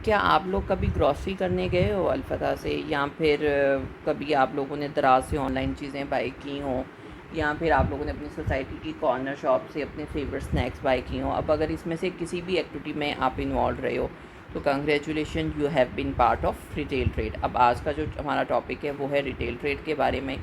क्या आप लोग कभी ग्रॉसरी करने गए हो अलफ़ता से, या फिर कभी आप लोगों ने दराज से ऑनलाइन चीज़ें बाई की हों, या फिर आप लोगों ने अपनी सोसाइटी की कॉर्नर शॉप से अपने फेवरेट स्नैक्स बाई की हों? अब अगर इसमें से किसी भी एक्टिविटी में आप इन्वॉल्व रहे हो तो congratulation, you have been part of retail trade. अब आज का जो हमारा टॉपिक है वो है रिटेल ट्रेड के बारे में,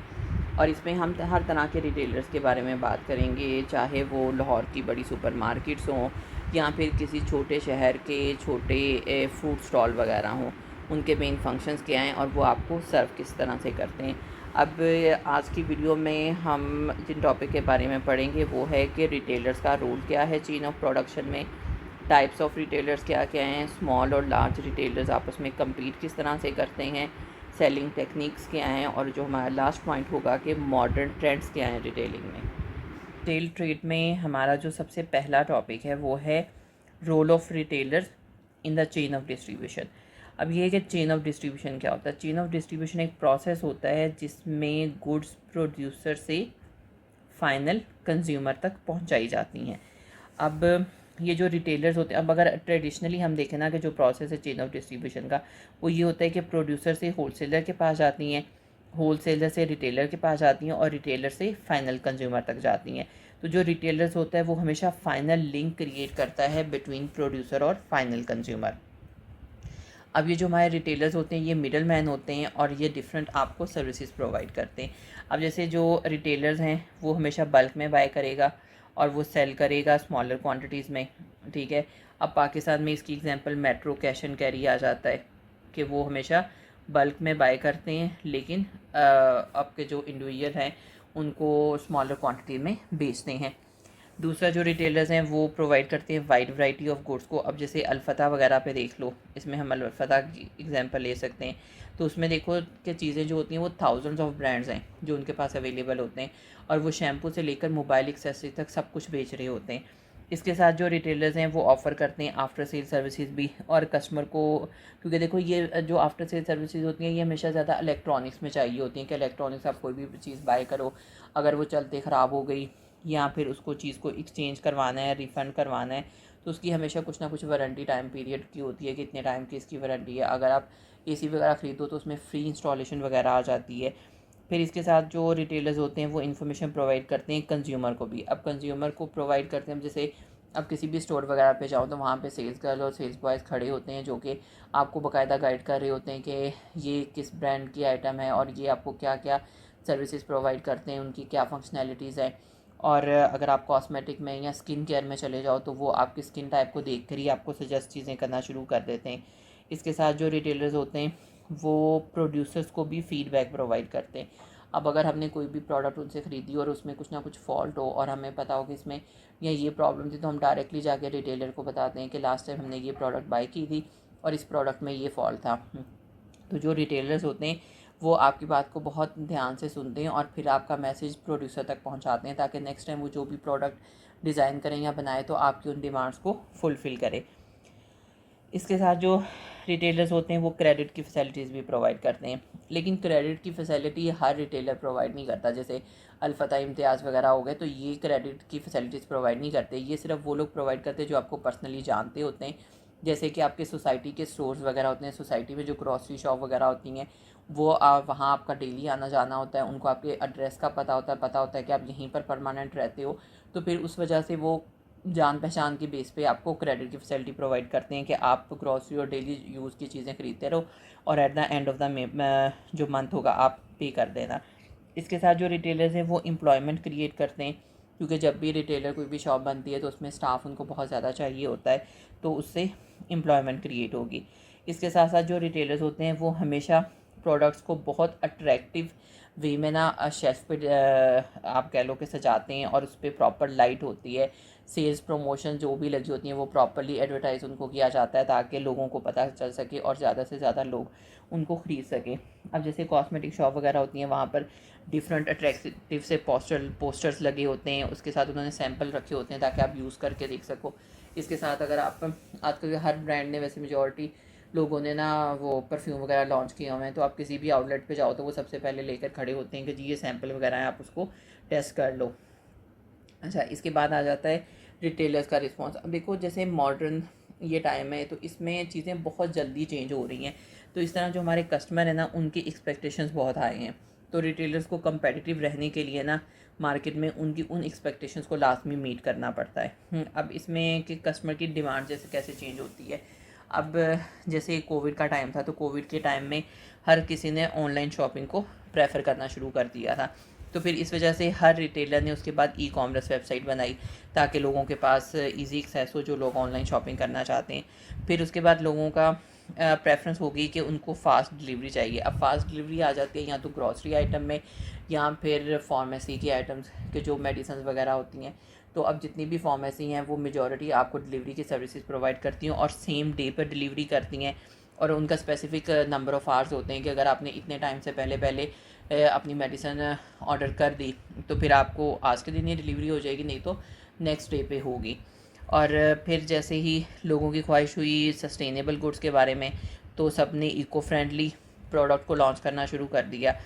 और इसमें हम हर तरह के रिटेलर्स के बारे में बात करेंगे, चाहे वो लाहौर की बड़ी सुपरमार्केट्स हों या फिर किसी छोटे शहर के छोटे फूड स्टॉल वगैरह हों। उनके मेन फंक्शंस क्या हैं और वो आपको सर्व किस तरह से करते हैं। अब आज की वीडियो में हम जिन टॉपिक के बारे में पढ़ेंगे वो है कि रिटेलर्स का रोल क्या है चेन ऑफ प्रोडक्शन में, टाइप्स ऑफ रिटेलर्स क्या क्या हैं, स्मॉल और लार्ज रिटेलर्स आपस में compete किस तरह से करते हैं, सेलिंग टेक्निक्स क्या हैं, और जो हमारा लास्ट पॉइंट होगा कि मॉडर्न ट्रेंड्स क्या हैं रिटेलिंग में। रिटेल ट्रेड में हमारा जो सबसे पहला टॉपिक है वो है role of retailers in the chain of distribution. अब ये है कि चेन ऑफ डिस्ट्रीब्यूशन क्या होता है। चेन ऑफ डिस्ट्रीब्यूशन एक प्रोसेस होता है जिसमें गुड्स प्रोड्यूसर से फाइनल कंज्यूमर तक पहुंचाई जाती हैं। अब ये जो रिटेलर्स होते हैं, अब अगर ट्रेडिशनली हम देखें ना कि जो प्रोसेस है चेन ऑफ डिस्ट्रीब्यूशन का, वो ये होता है कि प्रोड्यूसर से होलसेलर के पास जाती हैं, होलसेलर से रिटेलर के पास जाती हैं, और रिटेलर से फाइनल कंज्यूमर तक जाती हैं। तो जो रिटेलर्स होता है वो हमेशा फाइनल लिंक क्रिएट करता है बिटवीन प्रोड्यूसर और फाइनल कंज्यूमर। अब ये जो हमारे रिटेलर्स होते हैं ये मिडल मैन होते हैं और ये डिफरेंट आपको सर्विसेज प्रोवाइड करते हैं। अब जैसे जो रिटेलर्स हैं वो हमेशा बल्क में बाय करेगा और वो सेल करेगा स्मॉलर क्वांटिटीज़ में, ठीक है। अब पाकिस्तान में इसकी example Metro Cash and Carry आ जाता है कि वो हमेशा बल्क में बाय करते हैं, लेकिन अब के जो इंडिविजुअल हैं उनको स्मॉलर क्वांटिटी में बेचते हैं। दूसरा जो रिटेलर्स हैं वो प्रोवाइड करते हैं वाइड वैरायटी ऑफ गुड्स को। अब जैसे अल्फ़ता वगैरह पे देख लो, इसमें हम अल्फ़ता की एग्जांपल ले सकते हैं। तो उसमें देखो कि चीज़ें जो होती हैं वो थाउजेंड्स ऑफ ब्रांड्स हैं जो उनके पास अवेलेबल होते हैं, और वो शैम्पू से लेकर मोबाइल एक्सेसरी तक सब कुछ बेच रहे होते हैं। इसके साथ जो रिटेलर्स हैं वो ऑफ़र करते हैं आफ्टर सेल सर्विसेज भी, और कस्टमर को, क्योंकि देखो ये जो आफ्टर सेल सर्विसेज होती हैं ये हमेशा ज़्यादा इलेक्ट्रॉनिक्स में चाहिए होती हैं कि इलेक्ट्रॉनिक्स आप कोई भी चीज़ बाय करो, अगर वो चलते ख़राब हो गई या फिर उसको चीज़ को एक्सचेंज करवाना है, रिफ़ंड करवाना है, तो उसकी हमेशा कुछ ना कुछ वारंटी टाइम पीरियड की होती है कि इतने टाइम की इसकी वारंटी है। अगर आप एसी वगैरह ख़रीदो तो उसमें फ्री इंस्टॉलेशन वगैरह आ जाती है। फिर इसके साथ जो रिटेलर्स होते हैं वो इन्फॉर्मेशन प्रोवाइड करते हैं कंज्यूमर को भी। अब कंज्यूमर को प्रोवाइड करते हैं, जैसे अब किसी भी स्टोर वगैरह पे जाओ तो वहाँ पे सेल्स गर्ल और सेल्स बॉयज़ खड़े होते हैं जो कि आपको बाकायदा गाइड कर रहे होते हैं कि ये किस ब्रांड की आइटम है और ये आपको क्या क्या सर्विसेज प्रोवाइड करते हैं, उनकी क्या फंक्शनैलिटीज़ है। और अगर आप कॉस्मेटिक में या स्किन केयर में चले जाओ तो वो आपकी स्किन टाइप को देख कर ही आपको सजेस्ट चीज़ें करना शुरू कर देते हैं। इसके साथ जो रिटेलर्स होते हैं वो प्रोड्यूसर्स को भी फीडबैक प्रोवाइड करते हैं। अब अगर हमने कोई भी प्रोडक्ट उनसे ख़रीदी और उसमें कुछ ना कुछ फॉल्ट हो और हमें पता हो कि इसमें या ये प्रॉब्लम थी, तो हम डायरेक्टली जाके रिटेलर को बताते हैं कि लास्ट टाइम हमने ये प्रोडक्ट बाय की थी और इस प्रोडक्ट में ये फॉल्ट था। तो जो रिटेलर्स होते हैं वो आपकी बात को बहुत ध्यान से सुनते हैं और फिर आपका मैसेज प्रोड्यूसर तक पहुंचाते हैं ताकि नेक्स्ट टाइम वो जो भी प्रोडक्ट डिज़ाइन करें या बनाए तो आपकी उन डिमांड्स को फुलफ़िल करें। इसके साथ जो रिटेलर्स होते हैं वो क्रेडिट की फैसिलिटीज़ भी प्रोवाइड करते हैं, लेकिन क्रेडिट की फैसिलिटी हर रिटेलर प्रोवाइड नहीं करता। जैसे अल्फ़ता इम्तियाज़ वगैरह हो गए तो ये क्रेडिट की फैसिलिटीज़ प्रोवाइड नहीं करते। ये सिर्फ वो लोग प्रोवाइड करते हैं जो आपको पर्सनली जानते होते हैं। जैसे कि आपके सोसाइटी के स्टोर्स वगैरह होते हैं, सोसाइटी में जो ग्रॉसरी शॉप वगैरह होती हैं वो वहाँ आपका डेली आना जाना होता है, उनको आपके एड्रेस का पता होता है कि आप यहीं पर परमानेंट रहते हो, तो फिर उस वजह से वो जान पहचान की बेस पे आपको क्रेडिट की फैसिलिटी प्रोवाइड करते हैं कि आप ग्रॉसरी और डेली यूज़ की चीज़ें ख़रीदते रहो और at the end of the जो मंथ होगा आप पे कर देना। इसके साथ जो रिटेलर्स हैं वो एम्प्लॉयमेंट क्रिएट करते हैं, क्योंकि जब भी रिटेलर कोई भी शॉप बनती है तो उसमें स्टाफ उनको बहुत ज़्यादा चाहिए होता है, तो उससे एम्प्लॉयमेंट क्रिएट होगी। इसके साथ साथ जो रिटेलर्स होते हैं वो हमेशा प्रोडक्ट्स को बहुत अट्रैक्टिव वे में ना शेल्फ पे आप कह लो कि सजाते हैं, और उस पर प्रॉपर लाइट होती है, सेल्स प्रमोशन जो भी लगी होती हैं वो प्रॉपरली एडवर्टाइज उनको किया जाता है ताकि लोगों को पता चल सके और ज़्यादा से ज़्यादा लोग उनको ख़रीद सकें। अब जैसे कॉस्मेटिक शॉप वगैरह होती हैं वहाँ पर डिफरेंट अट्रैक्टिव से पोस्टर्स लगे होते हैं, उसके साथ उन्होंने सैंपल रखे होते हैं ताकि आप यूज़ करके देख सको। इसके साथ अगर आप आजकल हर ब्रांड ने, वैसे मेजॉरिटी लोगों ने ना वो परफ्यूम वगैरह लॉन्च किए हुए हैं, तो आप किसी भी आउटलेट पे जाओ तो वो सबसे पहले लेकर खड़े होते हैं कि जी ये सैंपल वगैरह है, आप उसको टेस्ट कर लो। अच्छा, इसके बाद आ जाता है रिटेलर्स का रिस्पॉन्स। अब देखो जैसे मॉडर्न ये टाइम है, तो इसमें चीज़ें बहुत जल्दी चेंज हो रही हैं। तो इस तरह जो हमारे कस्टमर है ना, उनकी एक्सपेक्टेशंस बहुत हाई हैं। तो रिटेलर्स को कंपेटिटिव रहने के लिए ना मार्केट में उनकी उन एक्सपेक्टेशंस को लाजमी मीट करना पड़ता है। अब इसमें कि कस्टमर की डिमांड जैसे कैसे चेंज होती है। अब जैसे कोविड का टाइम था, तो कोविड के टाइम में हर किसी ने ऑनलाइन शॉपिंग को प्रेफर करना शुरू कर दिया था। तो फिर इस वजह से हर रिटेलर ने उसके बाद ई कॉमर्स वेबसाइट बनाई ताकि लोगों के पास इजी एक्सेस हो जो लोग ऑनलाइन शॉपिंग करना चाहते हैं। फिर उसके बाद लोगों का प्रेफरेंस हो गई कि उनको फ़ास्ट डिलीवरी चाहिए। अब फ़ास्ट डिलीवरी आ जाती है या तो ग्रॉसरी आइटम में या फिर फार्मेसी की आइटम्स के जो मेडिसिन वगैरह होती हैं। तो अब जितनी भी फार्मेसी हैं वो मेजॉरिटी आपको डिलीवरी की सर्विसेज प्रोवाइड करती हैं और सेम डे पर डिलीवरी करती हैं। और उनका स्पेसिफिक नंबर ऑफ़ आवर्स होते हैं कि अगर आपने इतने टाइम से पहले अपनी मेडिसिन ऑर्डर कर दी तो फिर आपको आज के दिन ही डिलीवरी हो जाएगी, नहीं तो नेक्स्ट डे पे होगी। और फिर जैसे ही लोगों की ख्वाहिश हुई सस्टेनेबल गुड्स के बारे में, तो सब ने इको फ्रेंडली प्रोडक्ट को लॉन्च करना शुरू कर दिया।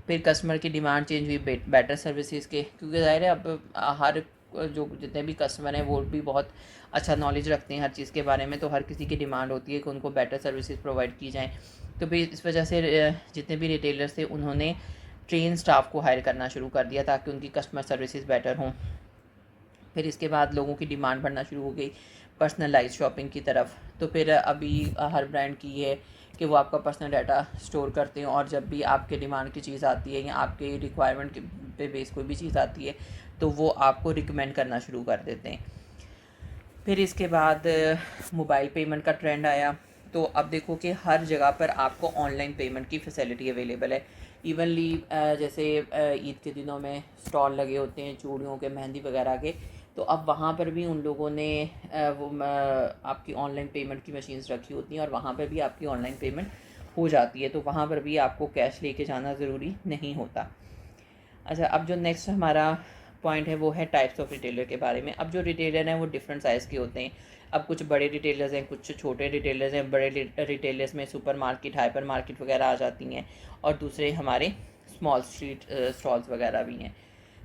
फिर कस्टमर की डिमांड चेंज हुई बेटर सर्विसेज के, क्योंकि ज़ाहिर है अब हर जो जितने भी कस्टमर हैं वो भी बहुत अच्छा नॉलेज रखते हैं हर चीज़ के बारे में। तो हर किसी की डिमांड होती है कि उनको बेटर सर्विसेज प्रोवाइड की जाएँ। तो फिर इस वजह से जितने भी रिटेलर्स थे उन्होंने ट्रेन स्टाफ को हायर करना शुरू कर दिया ताकि उनकी कस्टमर सर्विसेज बेटर हों। फिर इसके बाद लोगों की डिमांड बढ़ना शुरू हो गई पर्सनलाइज शॉपिंग की तरफ। तो फिर अभी हर ब्रांड की है कि वो आपका पर्सनल डाटा स्टोर करते हैं और जब भी आपके डिमांड की चीज़ आती है या आपके रिक्वायरमेंट के पे बेस कोई भी चीज़ आती है तो वो आपको रिकमेंड करना शुरू कर देते हैं। फिर इसके बाद मोबाइल पेमेंट का ट्रेंड आया। तो अब देखो कि हर जगह पर आपको ऑनलाइन पेमेंट की फैसिलिटी अवेलेबल है। इवनली जैसे ईद के दिनों में स्टॉल लगे होते हैं चूड़ियों के, मेहंदी वगैरह के, तो अब वहाँ पर भी उन लोगों ने आपकी ऑनलाइन पेमेंट की मशीन्स रखी होती हैं और वहाँ पर भी आपकी ऑनलाइन पेमेंट हो जाती है। तो वहाँ पर भी आपको कैश लेके जाना ज़रूरी नहीं होता। अच्छा, अब जो नेक्स्ट हमारा पॉइंट है वो है टाइप्स ऑफ रिटेलर के बारे में। अब जो रिटेलर हैं वो डिफरेंट साइज़ के होते हैं। अब कुछ बड़े रिटेलर्स हैं, कुछ छोटे रिटेलर्स हैं। बड़े रिटेलर्स में सुपर मार्केट, हाइपर मार्केट वगैरह आ जाती हैं और दूसरे हमारे स्मॉल स्ट्रीट स्टॉल्स वगैरह भी हैं।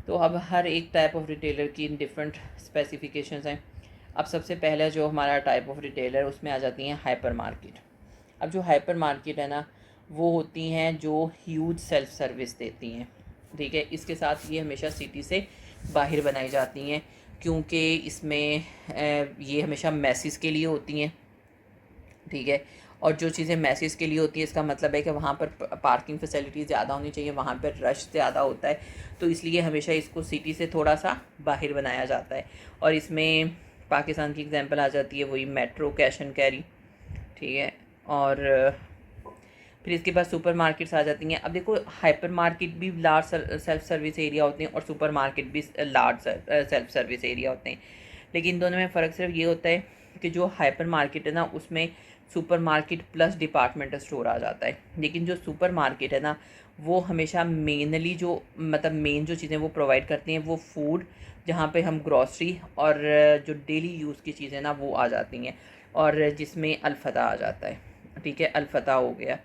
तो अब हर एक टाइप ऑफ रिटेलर की डिफरेंट स्पेसिफिकेशंस हैं। अब सबसे पहला जो हमारा टाइप ऑफ रिटेलर उसमें आ जाती हैं हाइपर मार्केट। अब जो हाइपर मार्केट है ना वो होती हैं जो ह्यूज सेल्फ सर्विस देती हैं, ठीक है। इसके साथ ये हमेशा सिटी से बाहर बनाई जाती हैं क्योंकि इसमें ये हमेशा मैसेज के लिए होती हैं, ठीक है। और जो चीज़ें मैसेज के लिए होती है इसका मतलब है कि वहाँ पर पार्किंग फैसिलिटी ज़्यादा होनी चाहिए, वहाँ पर रश ज़्यादा होता है, तो इसलिए हमेशा इसको सिटी से थोड़ा सा बाहर बनाया जाता है। और इसमें पाकिस्तान की एग्जांपल आ जाती है वही मेट्रो, कैश एंड कैरी, ठीक है। और फिर इसके बाद सुपर मार्केट्स आ जाती हैं। अब देखो हाइपर मार्केट भी लार्ज सेल्फ सर्विस एरिया होते हैं और सुपर मार्केट भी लार्ज सेल्फ सर्विस एरिया होते हैं, लेकिन दोनों में फ़र्क सिर्फ ये होता है कि जो हाइपर मार्केट है ना उसमें super market plus departmental store आ जाता है, लेकिन जो सुपर मार्केट है ना वो हमेशा मेनली जो मतलब मेन जो चीज़ें वो प्रोवाइड करती हैं वो फूड, जहाँ पे हम ग्रॉसरी और जो डेली यूज़ की चीज़ें ना वो आ जाती हैं, और जिसमें अलफता आ जाता है, ठीक है। अलफता हो गया,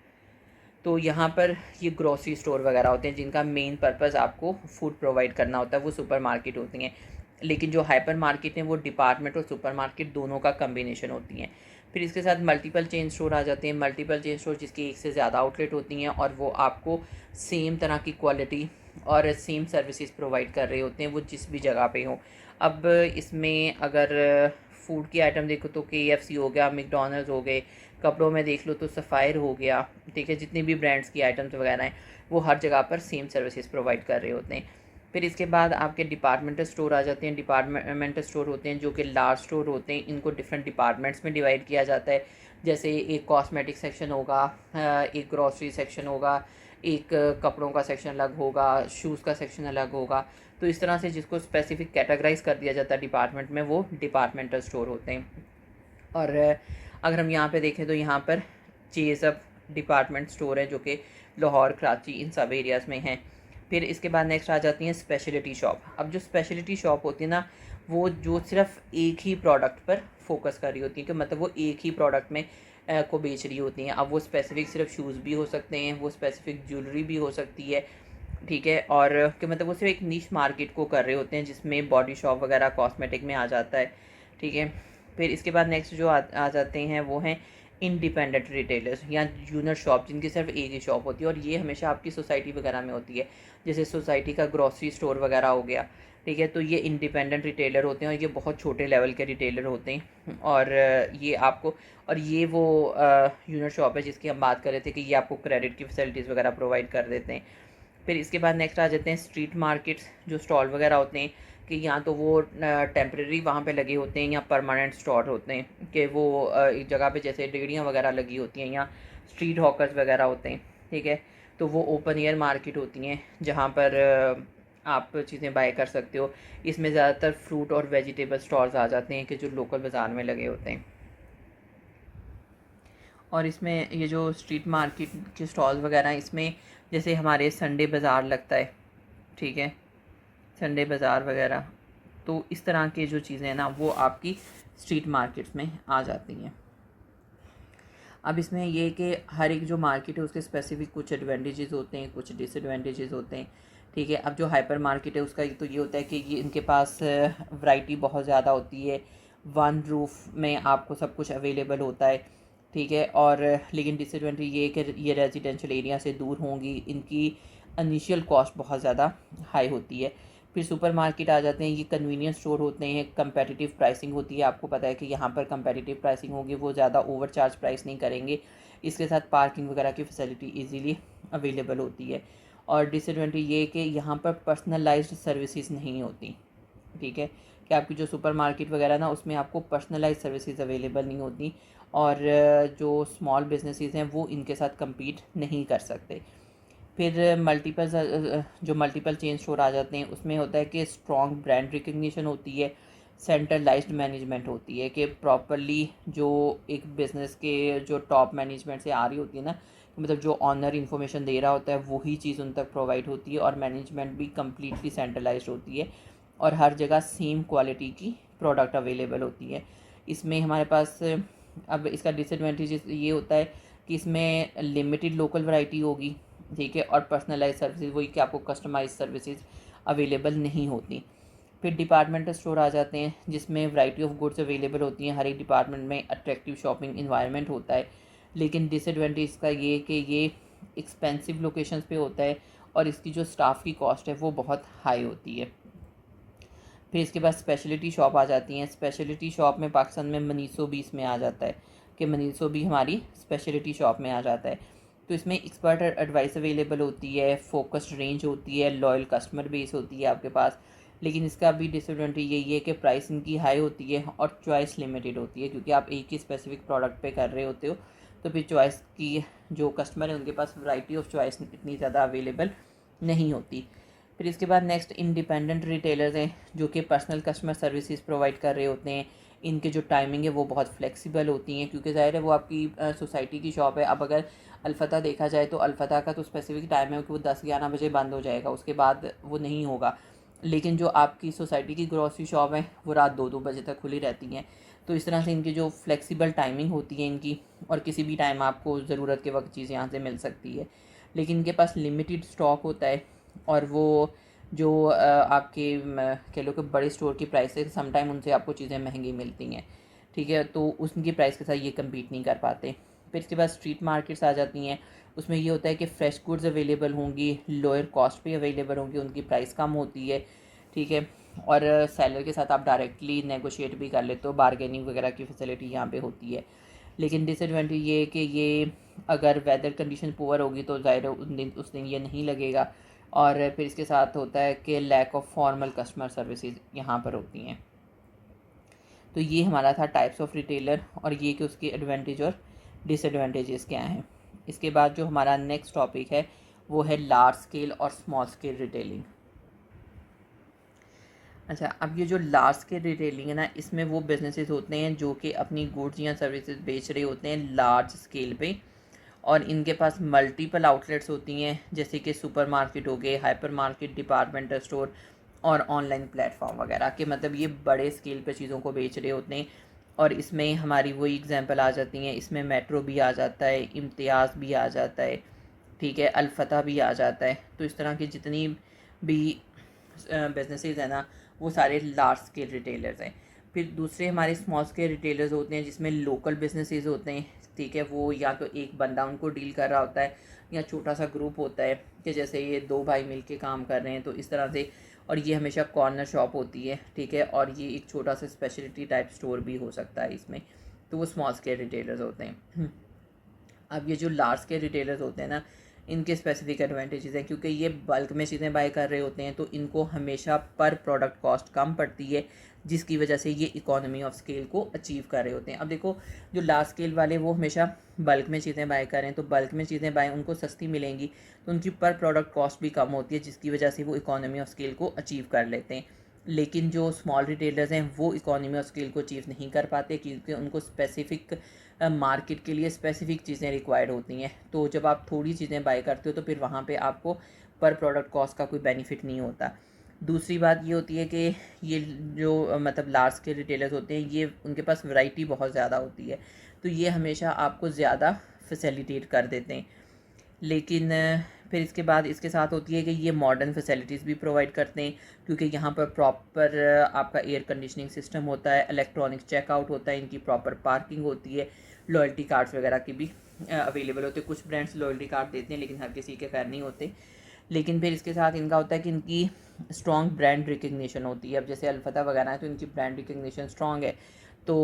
तो यहाँ पर ये ग्रॉसरी स्टोर वगैरह होते हैं जिनका मेन पर्पस आपको फूड प्रोवाइड करना होता है, वो सुपर मार्केट होती हैं। लेकिन जो हाइपर मार्केट हैं वो डिपार्टमेंट और सुपर मार्केट दोनों का कम्बिनेशन होती हैं। फिर इसके साथ मल्टीपल चेन स्टोर आ जाते हैं। मल्टीपल चेन स्टोर जिसकी एक से ज़्यादा आउटलेट होती हैं और वो आपको सेम तरह की क्वालिटी और सेम सर्विसेज प्रोवाइड कर रहे होते हैं, वो जिस भी जगह पे हो। अब इसमें अगर फूड की आइटम देखो तो KFC हो गया, मैकडॉनल्ड्स हो गए, कपड़ों में देख लो तो सफ़ायर हो गया, ठीक है। जितनी भी ब्रांड्स की आइटम्स वगैरह हैं वो हर जगह पर सेम सर्विसेज प्रोवाइड कर रहे होते हैं। फिर इसके बाद आपके डिपार्टमेंटल स्टोर आ जाते हैं। डिपार्टमेंटल स्टोर होते हैं जो कि लार्ज स्टोर होते हैं, इनको डिफरेंट डिपार्टमेंट्स में डिवाइड किया जाता है। जैसे एक कॉस्मेटिक सेक्शन होगा, एक ग्रॉसरी सेक्शन होगा, एक कपड़ों का सेक्शन अलग होगा, शूज़ का सेक्शन अलग होगा। तो इस तरह से जिसको स्पेसिफिक कैटेगराइज कर दिया जाता है डिपार्टमेंट में, वो डिपार्टमेंटल स्टोर होते हैं। और अगर हम यहाँ पे देखें तो यहाँ पर चेज़अप डिपार्टमेंट स्टोर है जो कि लाहौर, कराची, इन सब एरियाज़ में हैं। फिर इसके बाद नेक्स्ट आ जाती हैं स्पेशलिटी शॉप। अब जो स्पेशलिटी शॉप होती है ना वो जो सिर्फ एक ही प्रोडक्ट पर फोकस कर रही होती है, कि मतलब वो एक ही प्रोडक्ट में को बेच रही होती हैं। अब वो स्पेसिफिक सिर्फ शूज़ भी हो सकते हैं, वो स्पेसिफिक ज्वेलरी भी हो सकती है, ठीक है। और कि मतलब वो सिर्फ एक नीश मार्केट को कर रहे होते हैं जिसमें बॉडी शॉप वगैरह कॉस्मेटिक में आ जाता है, ठीक है। फिर इसके बाद नेक्स्ट जो आ जाते हैं वो हैं इंडिपेंडेंट रिटेलर्स या जूनियर शॉप, जिनकी सिर्फ एक ही शॉप होती है, और ये हमेशा आपकी सोसाइटी वगैरह में होती है, जैसे सोसाइटी का ग्रॉसरी स्टोर वगैरह हो गया, ठीक है। तो ये इंडिपेंडेंट रिटेलर होते हैं और ये बहुत छोटे लेवल के रिटेलर होते हैं, और ये आपको, और ये वो यूनिट शॉप है जिसकी हम बात कर रहे थे कि ये आपको क्रेडिट की फैसिलिटीज़ वगैरह प्रोवाइड कर देते हैं। फिर इसके बाद नेक्स्ट आ जाते हैं स्ट्रीट मार्केट्स, जो स्टॉल वगैरह होते हैं कि या तो वो टेम्प्रेरी वहाँ पे लगे होते हैं या परमानेंट स्टॉल होते हैं कि वो एक जगह पे जैसे रेहड़ियाँ वगैरह लगी होती हैं या स्ट्रीट हॉकर्स वगैरह होते हैं, ठीक है। तो वो ओपन एयर मार्केट होती हैं जहाँ पर आप चीज़ें बाय कर सकते हो। इसमें ज़्यादातर फ्रूट और वेजिटेबल स्टॉल्स आ जाते हैं कि जो लोकल बाज़ार में लगे होते हैं। और इसमें ये जो स्ट्रीट मार्केट के स्टॉल्स वगैरह हैं, इसमें जैसे हमारे संडे बाज़ार लगता है, ठीक है, संडे बाज़ार वगैरह, तो इस तरह की जो चीज़ें हैं ना वो आपकी स्ट्रीट मार्केट्स में आ जाती हैं। अब इसमें ये कि हर एक जो मार्केट है उसके स्पेसिफिक कुछ एडवांटेजेस होते हैं, कुछ डिसएडवांटेजेस होते हैं, ठीक है। अब जो हाइपर मार्केट है उसका तो ये होता है कि ये इनके पास वैरायटी बहुत ज़्यादा होती है, वन रूफ में आपको सब कुछ अवेलेबल होता है, ठीक है। और लेकिन डिसएडवांटेज ये है कि ये रेजिडेंशियल एरिया से दूर होंगी, इनकी इनिशियल कॉस्ट बहुत ज़्यादा हाई होती है। फिर सुपर मार्केट आ जाते हैं, ये कन्वीनियंस स्टोर होते हैं, कंपेटिटिव प्राइसिंग होती है, आपको पता है कि यहाँ पर कंपेटिटिव प्राइसिंग होगी, वो ज़्यादा ओवर चार्ज प्राइस नहीं करेंगे। इसके साथ पार्किंग वगैरह की फैसिलिटी इजीली अवेलेबल होती है। और डिसएडवांटेज ये कि यहाँ पर पर्सनलाइज्ड सर्विसेज नहीं होती, ठीक है, कि आपकी जो सुपर मार्केट वगैरह ना उसमें आपको पर्सनलाइज्ड सर्विसेज अवेलेबल नहीं होती, और जो स्मॉल बिजनेसेस हैं वो इनके साथ कम्पीट नहीं कर सकते। फिर मल्टीपल चेन स्टोर आ जाते हैं, उसमें होता है कि स्ट्रॉन्ग ब्रांड रिकग्निशन होती है, सेंट्रलाइज्ड मैनेजमेंट होती है कि प्रॉपरली जो एक बिज़नेस के जो टॉप मैनेजमेंट से आ रही होती है ना, मतलब जो ऑनर इन्फॉर्मेशन दे रहा होता है वही चीज़ उन तक प्रोवाइड होती है, और मैनेजमेंट भी कम्प्लीटली सेंट्रलाइज्ड होती है, और हर जगह सेम क्वालिटी की प्रोडक्ट अवेलेबल होती है। इसमें हमारे पास अब इसका डिसएडवांटेज ये होता है कि इसमें लिमिटेड लोकल वैरायटी होगी, ठीक है, और पर्सनलाइज सर्विसेज, वही कि आपको कस्टमाइज सर्विसेज अवेलेबल नहीं होती। फिर डिपार्टमेंटल स्टोर आ जाते हैं जिसमें वैरायटी ऑफ गुड्स अवेलेबल होती हैं, हर एक डिपार्टमेंट में अट्रैक्टिव शॉपिंग इन्वायरमेंट होता है। लेकिन डिसएडवांटेज इसका ये कि ये एक्सपेंसिव लोकेशंस पे होता है और इसकी जो स्टाफ की कॉस्ट है वो बहुत हाई होती है। फिर इसके बाद स्पेशलिटी शॉप आ जाती हैं, स्पेशलिटी शॉप में पाकिस्तान में मनीसो भी इसमें आ जाता है कि मनीसो भी हमारी स्पेशलिटी शॉप में आ जाता है। तो इसमें एक्सपर्ट एडवाइस अवेलेबल होती है, फोकस्ड रेंज होती है, लॉयल कस्टमर बेस होती है आपके पास। लेकिन इसका भी डिसएडवांटेज यही है कि प्राइस इनकी हाई होती है और चॉइस लिमिटेड होती है, क्योंकि आप एक ही स्पेसिफिक प्रोडक्ट पे कर रहे होते हो, तो फिर चॉइस की जो कस्टमर है उनके पास वैरायटी ऑफ चॉइस इतनी ज़्यादा अवेलेबल नहीं होती। फिर इसके बाद नेक्स्ट इंडिपेंडेंट रिटेलर्स हैं जो कि पर्सनल कस्टमर सर्विसेज प्रोवाइड कर रहे होते हैं। इनके जो टाइमिंग है वो बहुत फ्लेक्सिबल होती हैं, क्योंकि ज़ाहिर है वो आपकी सोसाइटी की शॉप है। अब अगर अलफता देखा जाए तो अलफता का तो स्पेसिफिक टाइम है कि वो 10-11 बजे बंद हो जाएगा, उसके बाद वो नहीं होगा। लेकिन जो आपकी सोसाइटी की ग्रॉसरी शॉप है वो रात 2-2 बजे तक खुली रहती हैं। तो इस तरह से इनकी जो फ्लेक्सिबल टाइमिंग होती है इनकी, और किसी भी टाइम आपको ज़रूरत के वक्त चीज़ यहाँ से मिल सकती है। लेकिन इनके पास लिमिटेड स्टॉक होता है, और वो जो आपके कह लो कि बड़े स्टोर की प्राइस है, समटाइम उनसे आपको चीज़ें महंगी मिलती हैं, ठीक है, तो उनकी प्राइस के साथ ये कम्पीट नहीं कर पाते। फिर इसके बाद स्ट्रीट मार्केट्स आ जाती हैं, उसमें ये होता है कि फ़्रेश गुड्स अवेलेबल होंगी, लोअर कॉस्ट पे अवेलेबल होंगी, उनकी प्राइस कम होती है, ठीक है, और सेलर के साथ आप डायरेक्टली नेगोशिएट भी कर लेते हो, बारगेनिंग वगैरह की फैसिलिटी यहाँ पे होती है। लेकिन डिसएडवांटेज ये है कि ये अगर वेदर कंडीशन पुअर होगी तो ज़ाहिर उस दिन ये नहीं लगेगा। और फिर इसके साथ होता है कि lack of formal customer services यहाँ पर होती हैं। तो ये हमारा था टाइप्स ऑफ रिटेलर, और ये कि उसके एडवांटेज और डिसएडवांटेजेस क्या हैं। इसके बाद जो हमारा नेक्स्ट टॉपिक है वो है लार्ज स्केल और स्मॉल स्केल रिटेलिंग। अच्छा, अब ये जो लार्ज स्केल रिटेलिंग है ना, इसमें वो बिजनेसेस होते हैं जो कि अपनी गुड्स या सर्विसेज बेच रहे होते हैं लार्ज स्केल पे, और इनके पास मल्टीपल आउटलेट्स होती हैं, जैसे कि सुपर मार्केट हो गए, हाइपर मार्केट, डिपार्टमेंटल स्टोर और ऑनलाइन प्लेटफॉर्म वगैरह के, मतलब ये बड़े स्केल पे चीज़ों को बेच रहे होते हैं। और इसमें हमारी वही एग्जांपल आ जाती हैं, इसमें मेट्रो भी आ जाता है, इम्तियाज़ भी आ जाता है, ठीक है, अलफता भी आ जाता है। तो इस तरह की जितनी भी बिजनेसेस हैं ना वो सारे लार्ज स्केल रिटेलर्स हैं। फिर दूसरे हमारे स्मॉल स्केल रिटेलर्स होते हैं जिसमें लोकल बिजनेसेस होते हैं, ठीक है, वो या तो एक बंदा उनको डील कर रहा होता है या छोटा सा ग्रुप होता है कि जैसे ये 2 भाई मिलके काम कर रहे हैं तो इस तरह से, और ये हमेशा कॉर्नर शॉप होती है, ठीक है, और ये एक छोटा सा स्पेशलिटी टाइप स्टोर भी हो सकता है इसमें, तो वो स्मॉल स्केल रिटेलर्स होते हैं। अब ये जो लार्ज स्केल रिटेलर्स होते हैं ना, इनके स्पेसिफिक एडवांटेजेस हैं क्योंकि ये बल्क में चीज़ें बाय कर रहे होते हैं तो इनको हमेशा पर प्रोडक्ट कॉस्ट कम पड़ती है, जिसकी वजह से ये इकोनॉमी ऑफ स्केल को अचीव कर रहे होते हैं। अब देखो जो लार्ज स्केल वाले वो हमेशा बल्क में चीज़ें बाय करें, तो बल्क में चीज़ें बाय उनको सस्ती मिलेंगी तो उनकी पर प्रोडक्ट कॉस्ट भी कम होती है, जिसकी वजह से वो इकोनॉमी ऑफ स्केल को अचीव कर लेते हैं। लेकिन जो स्मॉल रिटेलर्स हैं वो इकोनॉमी ऑफ स्केल को अचीव नहीं कर पाते क्योंकि उनको स्पेसिफिक मार्केट के लिए स्पेसिफिक चीज़ें रिक्वायर्ड होती हैं। तो जब आप थोड़ी चीज़ें बाय करते हो तो फिर वहाँ पे आपको पर प्रोडक्ट कॉस्ट का कोई बेनिफिट नहीं होता। दूसरी बात ये होती है कि ये जो मतलब लार्ज के रिटेलर्स होते हैं ये उनके पास वैरायटी बहुत ज़्यादा होती है, तो ये हमेशा आपको ज़्यादा फैसिलिटेट कर देते हैं। लेकिन फिर इसके बाद इसके साथ होती है कि ये मॉडर्न फैसिलिटीज़ भी प्रोवाइड करते हैं क्योंकि यहाँ पर प्रॉपर आपका एयर कंडीशनिंग सिस्टम होता है, इलेक्ट्रॉनिक चेकआउट होता है, इनकी प्रॉपर पार्किंग होती है, लॉयल्टी कार्ड्स वगैरह की भी अवेलेबल होते हैं। कुछ ब्रांड्स लॉयल्टी कार्ड देते हैं लेकिन हर किसी के खैर नहीं होते। लेकिन फिर इसके साथ इनका होता है कि इनकी स्ट्रॉन्ग ब्रांड रिकग्निशन होती है। अब जैसे अल्फता वगैरह है तो इनकी ब्रांड रिकग्निशन स्ट्रॉन्ग है, तो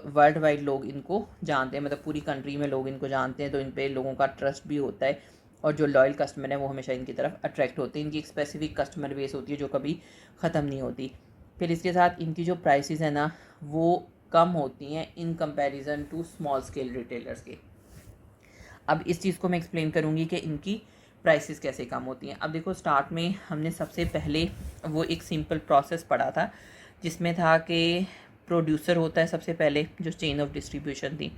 वर्ल्ड वाइड लोग इनको जानते हैं, मतलब पूरी कंट्री में लोग इनको जानते हैं, तो इन पे लोगों का ट्रस्ट भी होता है और जो लॉयल कस्टमर है वो हमेशा इनकी तरफ अट्रैक्ट होते हैं। इनकी एक स्पेसिफिक कस्टमर बेस होती है जो कभी ख़त्म नहीं होती। फिर इसके साथ इनकी जो प्राइसेस है ना वो कम होती हैं in comparison to small scale retailers के। अब इस चीज़ को मैं एक्सप्लेन करूँगी कि इनकी प्राइसेस कैसे कम होती हैं। अब देखो स्टार्ट में हमने सबसे पहले वो एक सिंपल प्रोसेस पढ़ा था जिसमें था कि प्रोड्यूसर होता है सबसे पहले, जो चेन ऑफ डिस्ट्रीब्यूशन थी,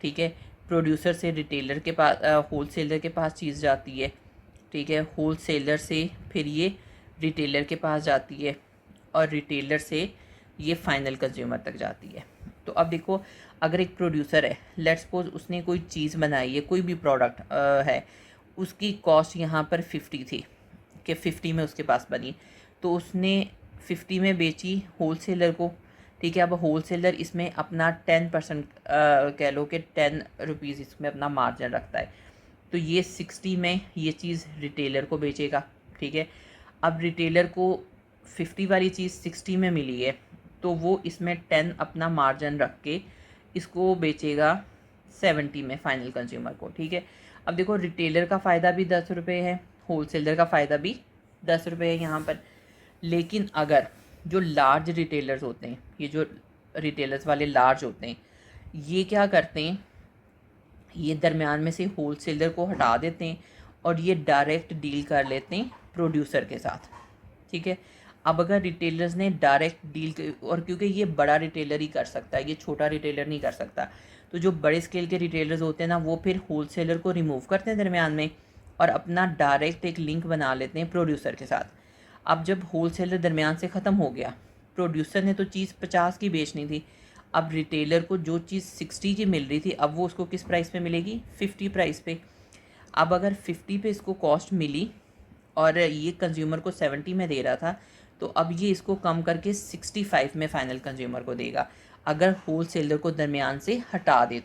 ठीक है, प्रोड्यूसर से रिटेलर के पास होलसेलर के पास चीज़ जाती है, ठीक है, होलसेलर से फिर ये रिटेलर के पास जाती है और रिटेलर से ये फाइनल कंज्यूमर तक जाती है। तो अब देखो अगर एक प्रोड्यूसर है, लेट्स सपोज उसने कोई चीज़ बनाई है, कोई भी प्रोडक्ट है, उसकी कॉस्ट यहाँ पर 50 थी कि 50 में उसके पास बनी, तो उसने 50 में बेची होलसेलर को, ठीक है। अब होलसेलर इसमें अपना 10% कह लो कि 10 रुपीज़ इसमें अपना मार्जिन रखता है, तो ये 60 में ये चीज़ रिटेलर को बेचेगा, ठीक है। अब रिटेलर को 50 वाली चीज़ 60 में मिली है तो वो इसमें 10 अपना मार्जिन रख के इसको बेचेगा 70 में फाइनल कंज्यूमर को, ठीक है। अब देखो रिटेलर का फ़ायदा भी 10 रुपये है, होलसेलर का फ़ायदा भी 10 रुपये है यहाँ पर। लेकिन अगर जो लार्ज रिटेलर्स होते हैं, ये जो रिटेलर्स वाले लार्ज होते हैं, ये क्या करते हैं, ये दरमियान में से होलसेलर को हटा देते हैं और ये डायरेक्ट डील कर लेते हैं प्रोड्यूसर के साथ, ठीक है। अब अगर रिटेलर्स ने डायरेक्ट डील, और क्योंकि ये बड़ा रिटेलर ही कर सकता है, ये छोटा रिटेलर नहीं कर सकता, तो जो बड़े स्केल के रिटेलर्स होते हैं ना वो फिर होलसेलर को रिमूव करते हैं दरमियान में और अपना डायरेक्ट एक लिंक बना लेते हैं प्रोड्यूसर के साथ। अब जब होलसेलर दरमियान से ख़त्म हो गया, प्रोड्यूसर ने तो चीज़ 50 की बेचनी थी, अब रिटेलर को जो चीज़ 60 की मिल रही थी अब वो उसको किस प्राइस पे मिलेगी, 50 प्राइस पे। अब अगर 50 पे इसको कॉस्ट मिली और ये कंज्यूमर को 70 में दे रहा था, तो अब ये इसको कम करके 65 में फ़ाइनल कंज्यूमर को देगा अगर होलसेलर को दरमियान से हटा दे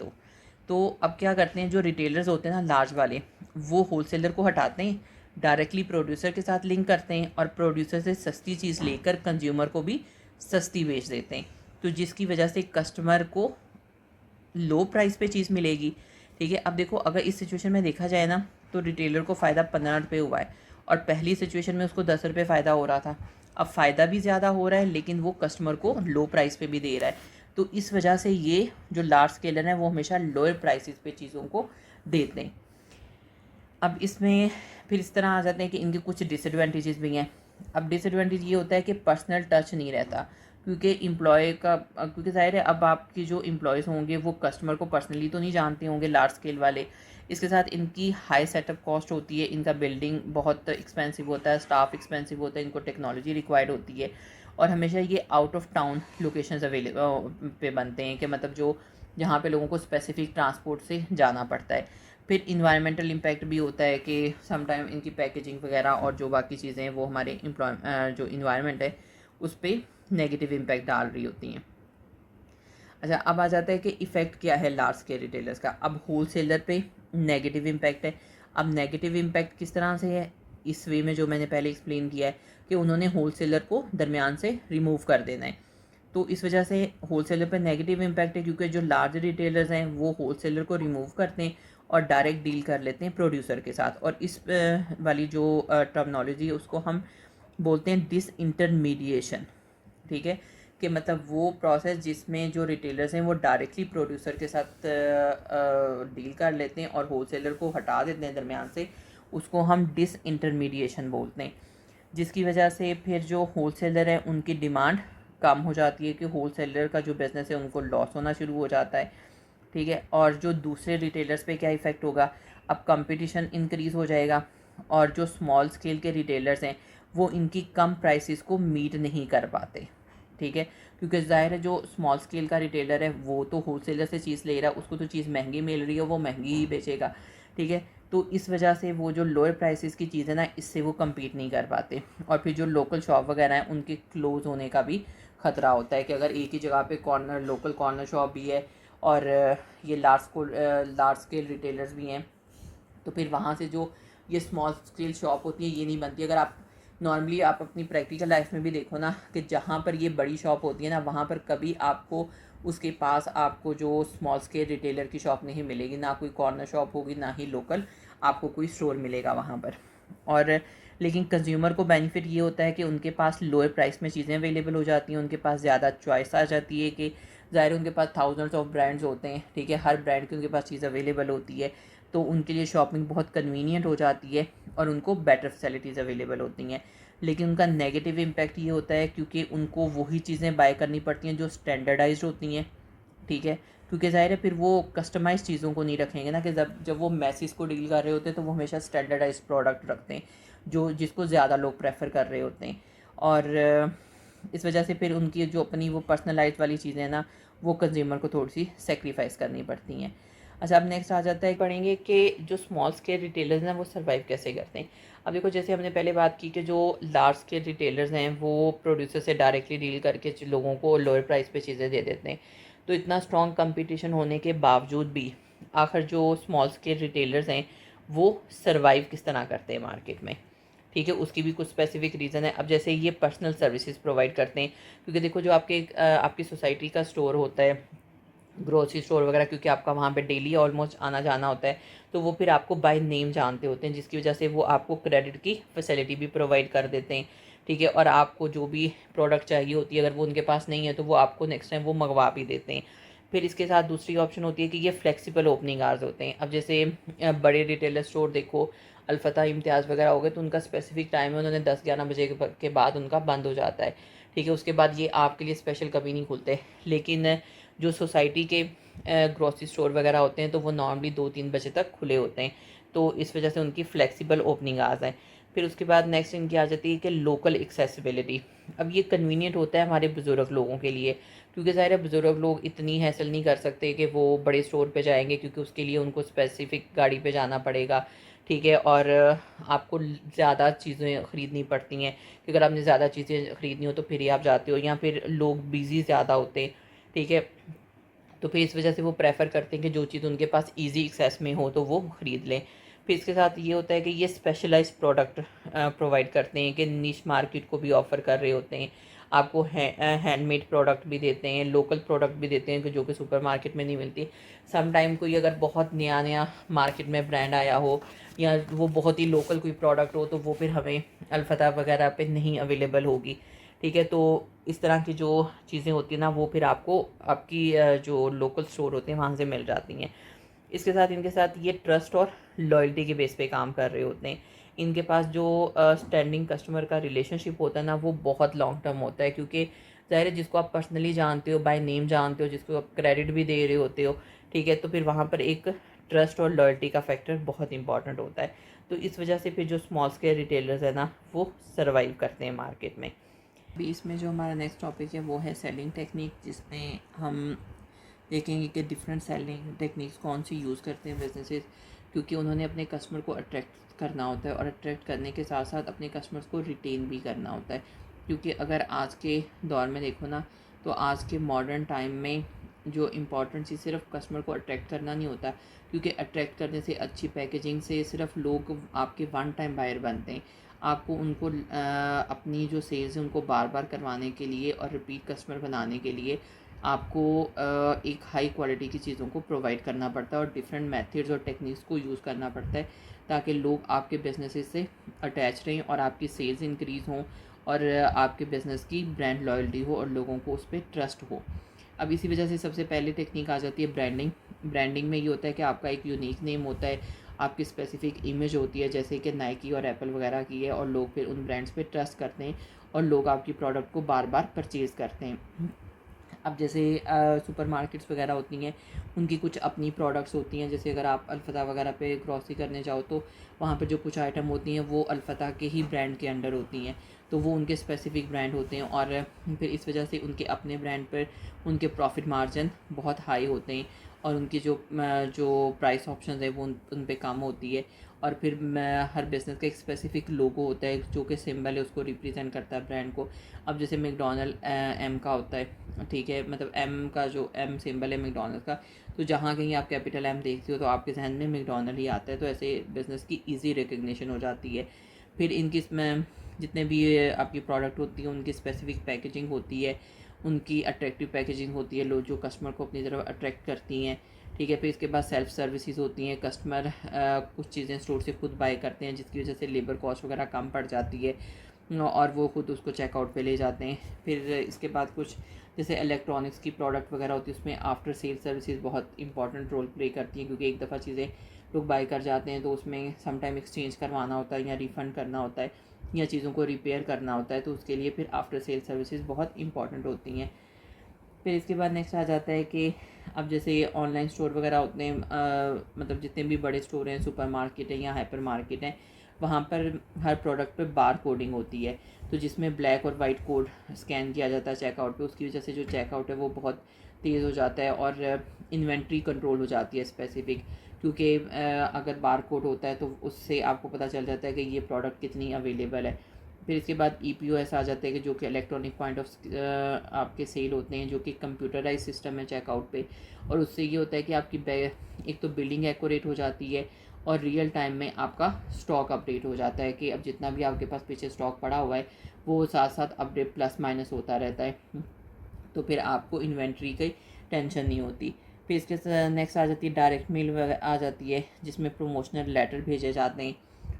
तो अब क्या करते हैं जो रिटेलर्स होते हैं ना लार्ज वाले, वो होलसेलर को हटाते हैं, डायरेक्टली प्रोड्यूसर के साथ लिंक करते हैं और प्रोड्यूसर से सस्ती चीज़ लेकर कंज्यूमर को भी सस्ती बेच देते हैं, तो जिसकी वजह से कस्टमर को लो प्राइस पे चीज़ मिलेगी, ठीक है। अब देखो अगर इस सिचुएशन में देखा जाए ना तो रिटेलर को फ़ायदा 15 रुपये हुआ है और पहली सिचुएशन में उसको 10 रुपये फ़ायदा हो रहा था। अब फ़ायदा भी ज़्यादा हो रहा है लेकिन वो कस्टमर को लो प्राइस पे भी दे रहा है, तो इस वजह से ये जो लार्ज स्केलर है वो हमेशा लोअर प्राइसेस पे चीज़ों को देते हैं। अब इसमें फिर इस तरह आ जाते हैं कि इनके कुछ डिसएडवांटेजेस भी हैं। अब डिसएडवांटेज ये होता है कि पर्सनल टच नहीं रहता क्योंकि क्योंकि ज़ाहिर है अब आपके जो एम्प्लॉयज़ होंगे वो कस्टमर को पर्सनली तो नहीं जानते होंगे लार्ज स्केल वाले। इसके साथ इनकी हाई सेटअप कॉस्ट होती है, इनका बिल्डिंग बहुत एक्सपेंसिव होता है, स्टाफ एक्सपेंसिव होता है, इनको टेक्नोलॉजी रिक्वायर्ड होती है और हमेशा ये out of town locations available पे बनते हैं कि मतलब जो जहाँ पे लोगों को स्पेसिफिक ट्रांसपोर्ट से जाना पड़ता है। फिर इन्वायरमेंटल इम्पैक्ट भी होता है कि समटाइम इनकी पैकेजिंग वगैरह और जो बाकी चीज़ें हैं वो हमारे जो इन्वायरमेंट है उस पर नेगेटिव इम्पैक्ट डाल रही होती हैं। अच्छा, अब आ जाता है कि इफ़ेक्ट क्या है लार्ज स्केल रिटेलर्स का। अब होल सेलर पे नेगेटिव इम्पैक्ट है। अब नेगेटिव इम्पैक्ट किस तरह से है, इस वे में जो मैंने पहले एक्सप्लेन किया है कि उन्होंने होल सेलर को दरमियान से रिमूव कर देना है। तो इस वजह से होल सेलर पर नेगेटिव इम्पैक्ट है, क्योंकि जो लार्ज रिटेलर्स हैं वो होल सेलर को रिमूव करते हैं और डायरेक्ट डील कर लेते हैं प्रोड्यूसर के साथ। और इस वाली जो टर्मिनोलॉजी है उसको हम बोलते हैं डिस इंटरमीडिएशन। ठीक है, कि मतलब वो प्रोसेस जिसमें जो रिटेलर्स हैं वो डायरेक्टली प्रोड्यूसर के साथ डील कर लेते हैं और होल सेलर को हटा देते हैं दरमियान से, उसको हम डिस इंटरमीडिएशन बोलते हैं। जिसकी वजह से फिर जो होल सेलर है उनकी डिमांड कम हो जाती है, कि होल सेलर का जो बिज़नेस है उनको लॉस होना शुरू हो जाता है। ठीक है, और जो दूसरे रिटेलर्स पे क्या इफ़ेक्ट होगा, अब कंपटीशन इंक्रीज़ हो जाएगा और जो स्मॉल स्केल के रिटेलर्स हैं वो इनकी कम प्राइसेस को मीट नहीं कर पाते। ठीक है, क्योंकि ज़ाहिर है जो स्मॉल स्केल का रिटेलर है वो तो होल सेलर से चीज़ ले रहा है, उसको तो चीज़ महंगी मिल रही है, वो महंगी ही बेचेगा। ठीक है, तो इस वजह से वो जो लोअर प्राइसेस की चीज़ है ना, इससे वो कम्पीट नहीं कर पाते। और फिर जो लोकल शॉप वगैरह हैं उनके क्लोज़ होने का भी ख़तरा होता है, कि अगर एक ही जगह पे कॉर्नर लोकल कॉर्नर शॉप भी है और ये लार्ज स्केल रिटेलर्स भी हैं, तो फिर वहाँ से जो ये स्मॉल स्केल शॉप होती है ये नहीं बनती। अगर आप नॉर्मली आप अपनी प्रैक्टिकल लाइफ में भी देखो ना, कि जहाँ पर ये बड़ी शॉप होती है ना, वहाँ पर कभी आपको उसके पास आपको जो स्मॉल स्केल रिटेलर की शॉप नहीं मिलेगी, ना कोई कॉर्नर शॉप होगी, ना ही लोकल आपको कोई स्टोर मिलेगा वहाँ पर। और लेकिन कंज्यूमर को बेनिफिट ये होता है कि उनके पास लोअर प्राइस में चीज़ें अवेलेबल हो जाती हैं, उनके पास ज़्यादा चॉइस आ जाती है, कि ज़ाहिर है उनके पास थाउजेंड्स ऑफ ब्रांड्स होते हैं। ठीक है, हर ब्रांड की उनके पास चीज़ अवेलेबल होती है, तो उनके लिए शॉपिंग बहुत कन्वीनियंट हो जाती है और उनको बेटर फैसिलिटीज़ अवेलेबल होती हैं। लेकिन उनका नेगेटिव इम्पैक्ट ये होता है, क्योंकि उनको वही चीज़ें बाय करनी पड़ती हैं जो स्टैंडर्डाइज्ड होती हैं। ठीक है, क्योंकि ज़ाहिर है फिर वो कस्टमाइज़ चीज़ों को नहीं रखेंगे ना, कि जब जब वो मैसेज को डील कर रहे होते हैं तो वो हमेशा स्टैंडर्डाइज प्रोडक्ट रखते हैं जो जिसको ज़्यादा लोग प्रेफर कर रहे होते हैं। और इस वजह से फिर उनकी जो अपनी वो पर्सनलाइज वाली चीज़ें हैं ना, वो कंज्यूमर को थोड़ी सी सेक्रीफाइस करनी पड़ती हैं। अच्छा, अब नेक्स्ट आ जाता है पढ़ेंगे कि जो स्मॉल स्केल रिटेलर्स हैं वो सर्वाइव कैसे करते हैं। अब देखो, जैसे हमने पहले बात की कि जो लार्ज स्केल रिटेलर्स हैं वो प्रोड्यूसर से डायरेक्टली डील करके लोगों को लोअर प्राइस पे चीज़ें दे देते हैं। तो इतना स्ट्रॉन्ग कंपटीशन होने के बावजूद भी आखिर जो स्मॉल स्केल रिटेलर्स हैं वो सर्वाइव किस तरह करते हैं मार्केट में। ठीक है, उसकी भी कुछ स्पेसिफिक रीज़न है। अब जैसे ये पर्सनल सर्विसेज प्रोवाइड करते हैं, क्योंकि देखो जो आपकी सोसाइटी का स्टोर होता है, ग्रोसरी स्टोर वगैरह, क्योंकि आपका वहाँ पे डेली ऑलमोस्ट आना जाना होता है, तो वो फिर आपको बाय नेम जानते होते हैं, जिसकी वजह से वो आपको क्रेडिट की फैसिलिटी भी प्रोवाइड कर देते हैं। ठीक है, और आपको जो भी प्रोडक्ट चाहिए होती है अगर वो उनके पास नहीं है तो वो आपको नेक्स्ट टाइम वो मंगवा भी देते हैं। फिर इसके साथ दूसरी ऑप्शन होती है कि ये फ्लेक्सिबल ओपनिंग आवर्स होते हैं। अब जैसे बड़े रिटेलर स्टोर देखो, अल्फता, इम्तियाज़ वगैरह हो गए, तो उनका स्पेसिफिक टाइम है, उन्होंने 10-11 बजे के बाद उनका बंद हो जाता है। ठीक है, उसके बाद ये आपके लिए स्पेशल कभी नहीं खुलते। लेकिन जो सोसाइटी के ग्रोसरी स्टोर वगैरह होते हैं तो वो नॉर्मली 2-3 बजे तक खुले होते हैं, तो इस वजह से उनकी फ्लेक्सिबल ओपनिंग आवर्स हैं। फिर उसके बाद नेक्स्ट इनकी आ जाती है कि लोकल एक्सेसिबिलिटी। अब ये कन्वीनियंट होता है हमारे बुज़ुर्ग लोगों के लिए, क्योंकि ज़ाहिर है बुज़ुर्ग लोग इतनी हैसल नहीं कर सकते कि वो बड़े स्टोर पे जाएंगे, क्योंकि उसके लिए उनको स्पेसिफिक गाड़ी पे जाना पड़ेगा। ठीक है, और आपको ज़्यादा चीज़ें ख़रीदनी पड़ती हैं, कि अगर आपने ज़्यादा चीज़ें ख़रीदनी हो तो फिर ही आप जाते हो, या फिर लोग बिज़ी ज़्यादा होते हैं। ठीक है, तो फिर इस वजह से वो प्रेफर करते हैं कि जो चीज़ उनके पास ईजी एक्सेस में हो तो वो ख़रीद लें। फिर इसके साथ ये होता है कि ये स्पेशलाइज्ड प्रोडक्ट प्रोवाइड करते हैं, कि निश मार्केट को भी ऑफ़र कर रहे होते हैं। आपको हैंडमेड प्रोडक्ट भी देते हैं, लोकल प्रोडक्ट भी देते हैं, कि जो कि सुपर मार्केट में नहीं मिलती। सम टाइम कोई अगर बहुत नया नया मार्केट में ब्रांड आया हो या वो बहुत ही लोकल कोई प्रोडक्ट हो तो वो फिर हमें अल्फता वगैरह पे नहीं अवेलेबल होगी। ठीक है, तो इस तरह की जो चीज़ें होती हैं ना वो फिर आपको आपकी जो लोकल स्टोर होते हैं वहाँ से मिल जाती हैं। इसके साथ इनके साथ ये ट्रस्ट और लॉयल्टी के बेस पे काम कर रहे होते हैं। इनके पास जो स्टैंडिंग कस्टमर का रिलेशनशिप होता है ना वो बहुत लॉन्ग टर्म होता है, क्योंकि ज़ाहिर है जिसको आप पर्सनली जानते हो, बाय नेम जानते हो, जिसको आप क्रेडिट भी दे रहे होते हो। ठीक है, तो फिर वहाँ पर एक ट्रस्ट और लॉयल्टी का फैक्टर बहुत इंपॉर्टेंट होता है। तो इस वजह से फिर जो स्मॉल स्केल रिटेलर्स है ना वो सर्वाइव करते हैं मार्केट में। अभी इसमें जो हमारा नेक्स्ट टॉपिक है वो है सेलिंग टेक्निक, जिसमें हम देखेंगे कि डिफरेंट सेलिंग टेक्निक्स कौन सी यूज़ करते हैं बिजनेसेस, क्योंकि उन्होंने अपने कस्टमर को अट्रैक्ट करना होता है और अट्रैक्ट करने के साथ साथ अपने कस्टमर्स को रिटेन भी करना होता है। क्योंकि अगर आज के दौर में देखो ना, तो आज के मॉडर्न टाइम में जो इम्पॉर्टेंट चीज़ सिर्फ कस्टमर को अट्रैक्ट करना नहीं होता, क्योंकि अट्रैक्ट करने से, अच्छी पैकेजिंग से सिर्फ लोग आपके वन टाइम बायर बनते हैं। आपको उनको अपनी जो सेल्स है उनको बार बार करवाने के लिए और रिपीट कस्टमर बनाने के लिए आपको एक हाई क्वालिटी की चीज़ों को प्रोवाइड करना पड़ता है और डिफरेंट मेथड्स और टेक्निक्स को यूज़ करना पड़ता है, ताकि लोग आपके बिजनेस से अटैच रहें और आपकी सेल्स इंक्रीज़ हों और आपके बिज़नेस की ब्रांड लॉयल्टी हो और लोगों को उस पर ट्रस्ट हो। अब इसी वजह से सबसे पहले टेक्निक आ जाती है ब्रांडिंग। ब्रांडिंग में ये होता है कि आपका एक यूनिक नेम होता है, आपकी स्पेसिफिक इमेज होती है, जैसे कि नाइकी और एप्पल वगैरह की है, और लोग फिर उन ब्रांड्स पे ट्रस्ट करते हैं और लोग आपकी प्रोडक्ट को बार बार परचेज़ करते हैं। अब जैसे सुपर मार्केट्स वगैरह होती हैं, उनकी कुछ अपनी प्रोडक्ट्स होती हैं, जैसे अगर आप अल्फ़ता वगैरह पे ग्रॉसरी करने जाओ तो वहाँ पर जो कुछ आइटम होती हैं वो अल्फ़ता के ही ब्रांड के अंडर होती हैं, तो वो उनके स्पेसिफिक ब्रांड होते हैं और फिर इस वजह से उनके अपने ब्रांड पर उनके प्रॉफिट मार्जिन बहुत हाई होते हैं और उनकी जो प्राइस ऑप्शन है वो उन पे कम होती है। और फिर हर बिज़नेस का एक स्पेसिफिक लोगो होता है जो कि सिंबल है, उसको रिप्रेजेंट करता है ब्रांड को। अब जैसे मैकडॉनल्ड एम का होता है, ठीक है, मतलब एम का जो एम सिंबल है मैकडॉनल्ड का, तो जहाँ कहीं आप कैपिटल एम देखते हो तो आपके जहन में मैकडॉनल्ड ही आता है, तो ऐसे बिज़नेस की ईजी रिकग्निशन हो जाती है। फिर इनकी इसमें जितने भी आपकी प्रोडक्ट होती है उनकी स्पेसिफिक पैकेजिंग होती है, उनकी अट्रैक्टिव पैकेजिंग होती है, लोग जो कस्टमर को अपनी तरफ अट्रैक्ट करती हैं, ठीक है। फिर इसके बाद सेल्फ सर्विसेज होती हैं, कस्टमर कुछ चीज़ें स्टोर से खुद बाय करते हैं जिसकी वजह से लेबर कॉस्ट वगैरह कम पड़ जाती है और वो खुद उसको चेकआउट पे ले जाते हैं। फिर इसके बाद कुछ जैसे इलेक्ट्रॉनिक्स की प्रोडक्ट वगैरह होती है, उसमें आफ्टर सेल सर्विसेज बहुत इंपॉर्टेंट रोल प्ले करती हैं, क्योंकि एक दफ़ा चीज़ें लोग बाय कर जाते हैं तो उसमें समटाइम एक्सचेंज करवाना होता है या रिफ़ंड करना होता है या चीज़ों को रिपेयर करना होता है, तो उसके लिए फिर आफ्टर सेल सर्विसेज बहुत इंपॉर्टेंट होती हैं। फिर इसके बाद नेक्स्ट आ जाता है कि अब जैसे ऑनलाइन स्टोर वगैरह होते हैं, मतलब जितने भी बड़े स्टोर हैं, सुपर मार्केट है या हाइपर मार्केट हैं, वहाँ पर हर प्रोडक्ट पे बार कोडिंग होती है, तो जिसमें ब्लैक और वाइट कोड स्कैन किया जाता है चेकआउट पे, उसकी वजह से जो चेकआउट है वो बहुत तेज़ हो जाता है और इन्वेंट्री कंट्रोल हो जाती है स्पेसिफिक, क्योंकि अगर बार कोड होता है तो उससे आपको पता चल जाता है कि ये प्रोडक्ट कितनी अवेलेबल है। फिर इसके बाद EPOS आ जाते हैं कि जो कि इलेक्ट्रॉनिक पॉइंट ऑफ आपके सेल होते हैं, जो कि कंप्यूटराइज सिस्टम है चेकआउट पे, और उससे ये होता है कि आपकी एक तो बिलिंग एक्यूरेट हो जाती है और रियल टाइम में आपका स्टॉक अपडेट हो जाता है कि अब जितना भी आपके पास पीछे स्टॉक पड़ा हुआ है वो साथ साथ अपडेट प्लस माइनस होता रहता है, तो फिर आपको इन्वेंट्री की टेंशन नहीं होती। फिर इसके नेक्स्ट आ जाती है डायरेक्ट मेल आ जाती है, जिसमें प्रोमोशनल लेटर भेजे जाते हैं,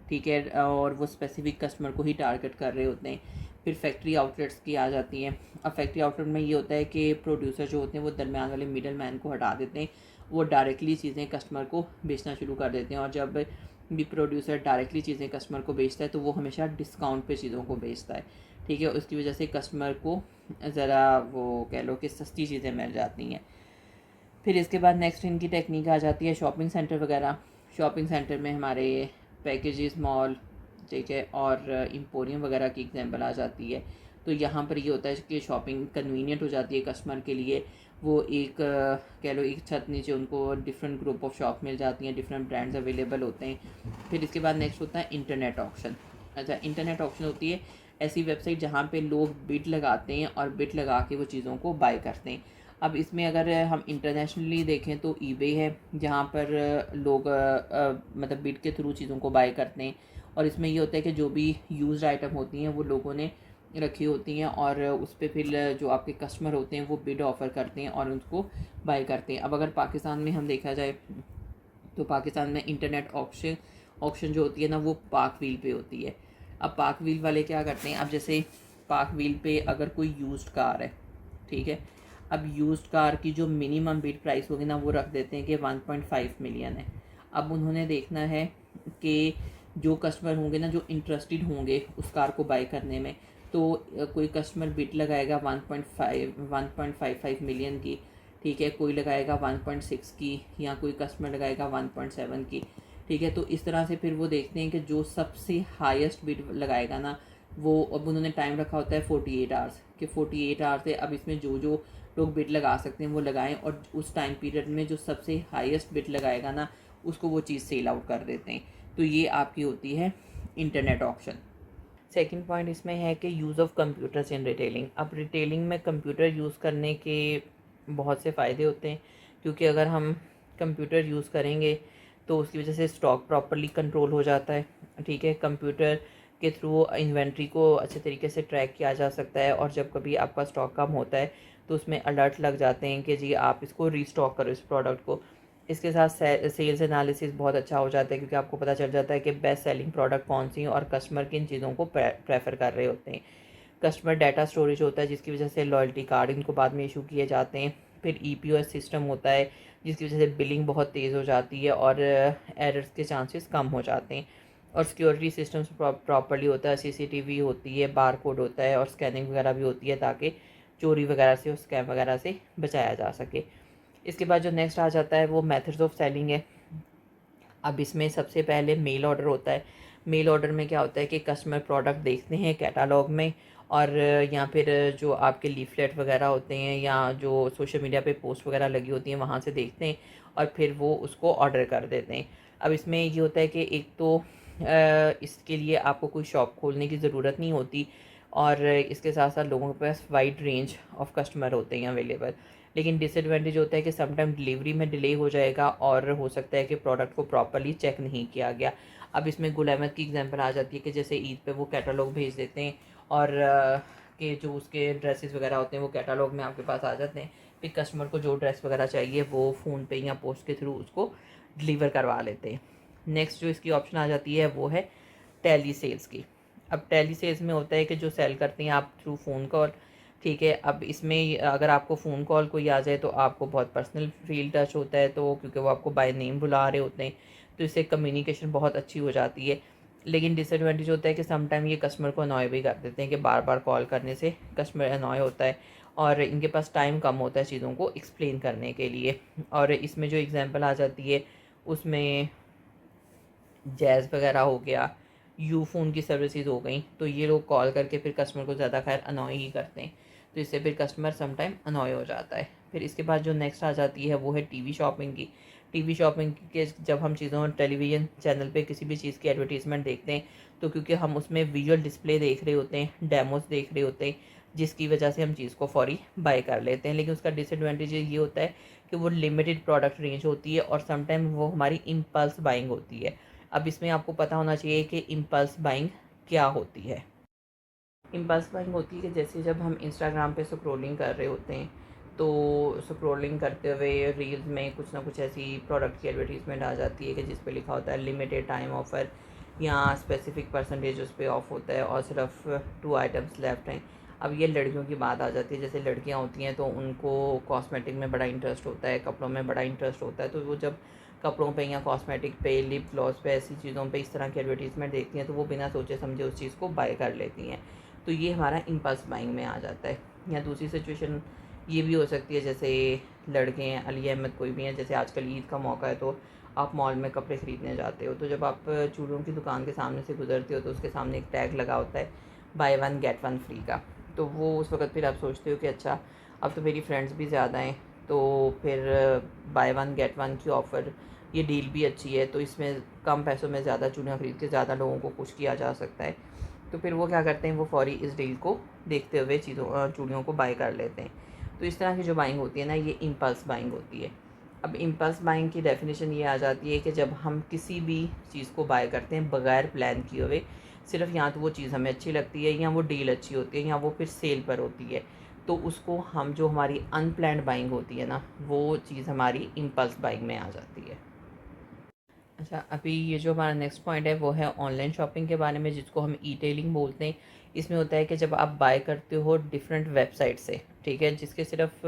ठीक है, और वो स्पेसिफिक कस्टमर को ही टारगेट कर रहे होते हैं। फिर फैक्ट्री आउटलेट्स की आ जाती हैं। अब फैक्ट्री आउटलेट में ये होता है कि प्रोड्यूसर जो होते हैं वो दरमियान वाले मिडल मैन को हटा देते हैं, वो डायरेक्टली चीज़ें कस्टमर को बेचना शुरू कर देते हैं, और जब भी प्रोड्यूसर डायरेक्टली चीज़ें कस्टमर को बेचता है तो वो हमेशा डिस्काउंट पे चीज़ों को बेचता है, ठीक है। उसकी वजह से कस्टमर को ज़रा वो कह लो कि सस्ती चीज़ें मिल जाती हैं। फिर इसके बाद नेक्स्ट इनकी टेक्निक आ जाती है शॉपिंग सेंटर वगैरह। शॉपिंग सेंटर में हमारे पैकेजेस मॉल, ठीक है, और एम्पोरियम वगैरह की एग्जांपल आ जाती है। तो यहाँ पर ये होता है कि शॉपिंग कन्वीनियंट हो जाती है कस्टमर के लिए, वो एक कह लो एक छत नीचे उनको डिफरेंट ग्रुप ऑफ शॉप मिल जाती हैं, डिफरेंट ब्रांड्स अवेलेबल होते हैं। फिर इसके बाद नेक्स्ट होता है इंटरनेट ऑक्शन। अच्छा, इंटरनेट ऑक्शन होती है ऐसी वेबसाइट जहाँ पे लोग बिड लगाते हैं और बिड लगा के वो चीज़ों को बाय करते हैं। अब इसमें अगर हम इंटरनेशनली देखें तो ईबे है, जहाँ पर लोग मतलब बिड के थ्रू चीज़ों को बाय करते हैं, और इसमें ये होता है कि जो भी यूज्ड आइटम होती हैं वो लोगों ने रखी होती हैं और उस पर फिर जो आपके कस्टमर होते हैं वो बिड ऑफ़र करते हैं और उसको बाय करते हैं। अब अगर पाकिस्तान में हम देखा जाए तो पाकिस्तान में इंटरनेट ऑक्शन जो होती है ना वो पाक व्हील पे होती है। अब पाक व्हील वाले क्या करते हैं, अब जैसे पाक व्हील पे अगर कोई यूज्ड कार है, ठीक है, अब यूज्ड कार की जो मिनिमम बिड प्राइस होगी ना वो रख देते हैं कि 1.5 मिलियन है। अब उन्होंने देखना है कि जो कस्टमर होंगे ना जो इंटरेस्टेड होंगे उस कार को बाय करने में, तो कोई कस्टमर बिड लगाएगा 1.55 मिलियन की, ठीक है, कोई लगाएगा 1.6 की, या कोई कस्टमर लगाएगा 1.7 की, ठीक है। तो इस तरह से फिर वो देखते हैं कि जो सबसे हाईएस्ट बिड लगाएगा ना वो, अब उन्होंने टाइम रखा होता है 48 आवर्स कि 48 आवर्स है, अब इसमें जो जो लोग बिड लगा सकते हैं वो लगाएं, और उस टाइम पीरियड में जो सबसे हाईएस्ट बिड लगाएगा ना उसको वो चीज़ सेल आउट कर देते हैं। तो ये आपकी होती है इंटरनेट ऑक्शन। सेकंड पॉइंट इसमें है कि use of computers in retailing. अब रिटेलिंग में कंप्यूटर यूज़ करने के बहुत से फ़ायदे होते हैं, क्योंकि अगर हम कंप्यूटर यूज़ करेंगे तो उसकी वजह से स्टॉक प्रॉपर्ली कंट्रोल हो जाता है। ठीक है, कंप्यूटर के थ्रू इन्वेंट्री को अच्छे तरीके से ट्रैक किया जा सकता है, और जब कभी आपका स्टॉक कम होता है तो उसमें अलर्ट लग जाते हैं कि जी आप इसको रीस्टॉक करो, इस प्रोडक्ट को। इसके साथ सेल्स एनालिसिस बहुत अच्छा हो जाता है, क्योंकि आपको पता चल जाता है कि बेस्ट सेलिंग प्रोडक्ट कौन सी है और कस्टमर किन चीज़ों को प्रेफर कर रहे होते हैं। कस्टमर डाटा स्टोरेज होता है, जिसकी वजह से लॉयल्टी कार्ड इनको बाद में इशू किए जाते हैं। फिर ईपीओएस सिस्टम होता है, जिसकी वजह से बिलिंग बहुत तेज़ हो जाती है और एरर्स के चांसेस कम हो जाते हैं। और सिक्योरिटी सिस्टम्स प्रॉपर्ली होता है, सीसीटीवी होती है, बार कोड होता है और स्कैनिंग वगैरह भी होती है, ताकि चोरी वगैरह से और स्कैम वगैरह से बचाया जा सके। इसके बाद जो नेक्स्ट आ जाता है वो मेथड्स ऑफ सेलिंग है। अब इसमें सबसे पहले मेल ऑर्डर होता है। मेल ऑर्डर में क्या होता है कि कस्टमर प्रोडक्ट देखते हैं कैटालॉग में, और या फिर जो आपके लीफलेट वगैरह होते हैं या जो सोशल मीडिया पे पोस्ट वगैरह लगी होती हैं वहाँ से देखते हैं और फिर वो उसको ऑर्डर कर देते हैं। अब इसमें ये होता है कि एक तो इसके लिए आपको कोई शॉप खोलने की ज़रूरत नहीं होती, और इसके साथ साथ लोगों के पास वाइड रेंज ऑफ कस्टमर होते हैं अवेलेबल। लेकिन डिसएडवांटेज होता है कि समटाइम डिलीवरी में डिले हो जाएगा, और हो सकता है कि प्रोडक्ट को प्रॉपर्ली चेक नहीं किया गया। अब इसमें गुल अहमद की एग्जांपल आ जाती है कि जैसे ईद पे वो कैटलॉग भेज देते हैं, और कि जो उसके ड्रेसेस वगैरह होते हैं वो कैटलॉग में आपके पास आ जाते हैं। फिर कस्टमर को जो ड्रेस वगैरह चाहिए वो फ़ोन पे या पोस्ट के थ्रू उसको डिलीवर करवा लेते हैं। नेक्स्ट जो इसकी ऑप्शन आ जाती है वो है टेली सेल्स की। अब टेली सेल्स में होता है कि जो सेल करते हैं आप थ्रू फ़ोन कॉल। ठीक है, अब इसमें अगर आपको फ़ोन कॉल कोई आ जाए तो आपको बहुत पर्सनल फील टच होता है, तो क्योंकि वो आपको बाय नेम बुला रहे होते हैं, तो इससे कम्युनिकेशन बहुत अच्छी हो जाती है। लेकिन डिसएडवांटेज होता है कि समटाइम ये कस्टमर को अनॉय भी कर देते हैं, कि बार बार कॉल करने से कस्टमर अनॉय होता है और इनके पास टाइम कम होता है चीज़ों को एक्सप्लेन करने के लिए। और इसमें जो एग्जांपल आ जाती है उसमें जैज़ वगैरह हो गया, यू फ़ोन की सर्विसेज हो गई, तो ये लोग कॉल करके फिर कस्टमर को ज़्यादा खैर अनॉय ही करते हैं, तो इससे फिर कस्टमर समटाइम अनॉय हो जाता है। फिर इसके बाद जो नेक्स्ट आ जाती है वो है टीवी शॉपिंग की। टीवी शॉपिंग के जब हम चीज़ों टेलीविज़न चैनल पे किसी भी चीज़ की एडवर्टीज़मेंट देखते हैं, तो क्योंकि हम उसमें विजुअल डिस्प्ले देख रहे होते हैं, डेमोस देख रहे होते हैं, जिसकी वजह से हम चीज़ को फ़ौरी बाय कर लेते हैं। लेकिन उसका डिसएडवांटेज ये होता है कि वो लिमिटेड प्रोडक्ट रेंज होती है, और समटाइम वो हमारी इम्पल्स बाइंग होती है। अब इसमें आपको पता होना चाहिए कि इम्पल्स बाइंग क्या होती है। इम्पल्स बाइंग होती है कि जैसे जब हम इंस्टाग्राम पे स्क्रॉलिंग कर रहे होते हैं, तो स्क्रॉलिंग करते हुए रील्स में कुछ ना कुछ ऐसी प्रोडक्ट की एडवर्टीज़मेंट आ जाती है कि जिस पे लिखा होता है लिमिटेड टाइम ऑफ़र, या स्पेसिफिक परसेंटेज उस पर ऑफ होता है और सिर्फ 2 आइटम्स लेफ्ट हैं। अब ये लड़कियों की बात आ जाती है, जैसे लड़कियां होती हैं तो उनको कॉस्मेटिक में बड़ा इंटरेस्ट होता है, कपड़ों में बड़ा इंटरेस्ट होता है, तो वो जब कपड़ों पे या कॉस्मेटिक पे, लिप ग्लॉस पे, ऐसी चीज़ों पे इस तरह की एडवर्टीज़मेंट देखती हैं तो वो बिना सोचे समझे उस चीज़ को बाय कर लेती हैं। तो ये हमारा इम्पल्स बाइंग में आ जाता है। या दूसरी सिचुएशन ये भी हो सकती है, जैसे लड़के हैं, अली अहमद कोई भी हैं, जैसे आजकल ईद का मौका है तो आप मॉल में कपड़े ख़रीदने जाते हो, तो जब आप चूड़ियों की दुकान के सामने से गुजरते हो तो उसके सामने एक टैग लगा होता है by one get one free का। तो वो उस वक़्त फिर आप सोचते हो कि अच्छा, अब तो मेरी फ्रेंड्स भी ज़्यादा हैं, तो फिर बाय वन गेट वन की ऑफ़र, ये डील भी अच्छी है, तो इसमें कम पैसों में ज़्यादा चूड़ियाँ ख़रीद के ज़्यादा लोगों को खुश किया जा सकता है। तो फिर वो क्या करते हैं, वो फ़ौरी इस डील को देखते हुए चूड़ियों को बाय कर लेते हैं। तो इस तरह की जो बाइंग होती है ना, ये इम्पल्स बाइंग होती है। अब इम्पल्स बाइंग की डेफिनेशन ये आ जाती है कि जब हम किसी भी चीज़ को बाय करते हैं बगैर प्लान किए हुए, सिर्फ या तो वो चीज़ हमें अच्छी लगती है, या वो डील अच्छी होती है, या वो फिर सेल पर होती है, तो उसको हम, जो हमारी अनप्लान्ड बाइंग होती है ना, वो चीज़ हमारी इम्पल्स बाइंग में आ जाती है। अच्छा, अभी ये जो हमारा नेक्स्ट पॉइंट है वो है ऑनलाइन शॉपिंग के बारे में, जिसको हम ई टेलिंग बोलते हैं। इसमें होता है कि जब आप बाय करते हो डिफरेंट वेबसाइट से, ठीक है, जिसके सिर्फ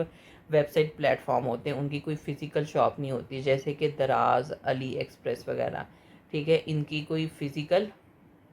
वेबसाइट प्लेटफॉर्म होते हैं, उनकी कोई फ़िज़िकल शॉप नहीं होती, जैसे कि दराज, अली एक्सप्रेस वगैरह। ठीक है, इनकी कोई फ़िज़िकल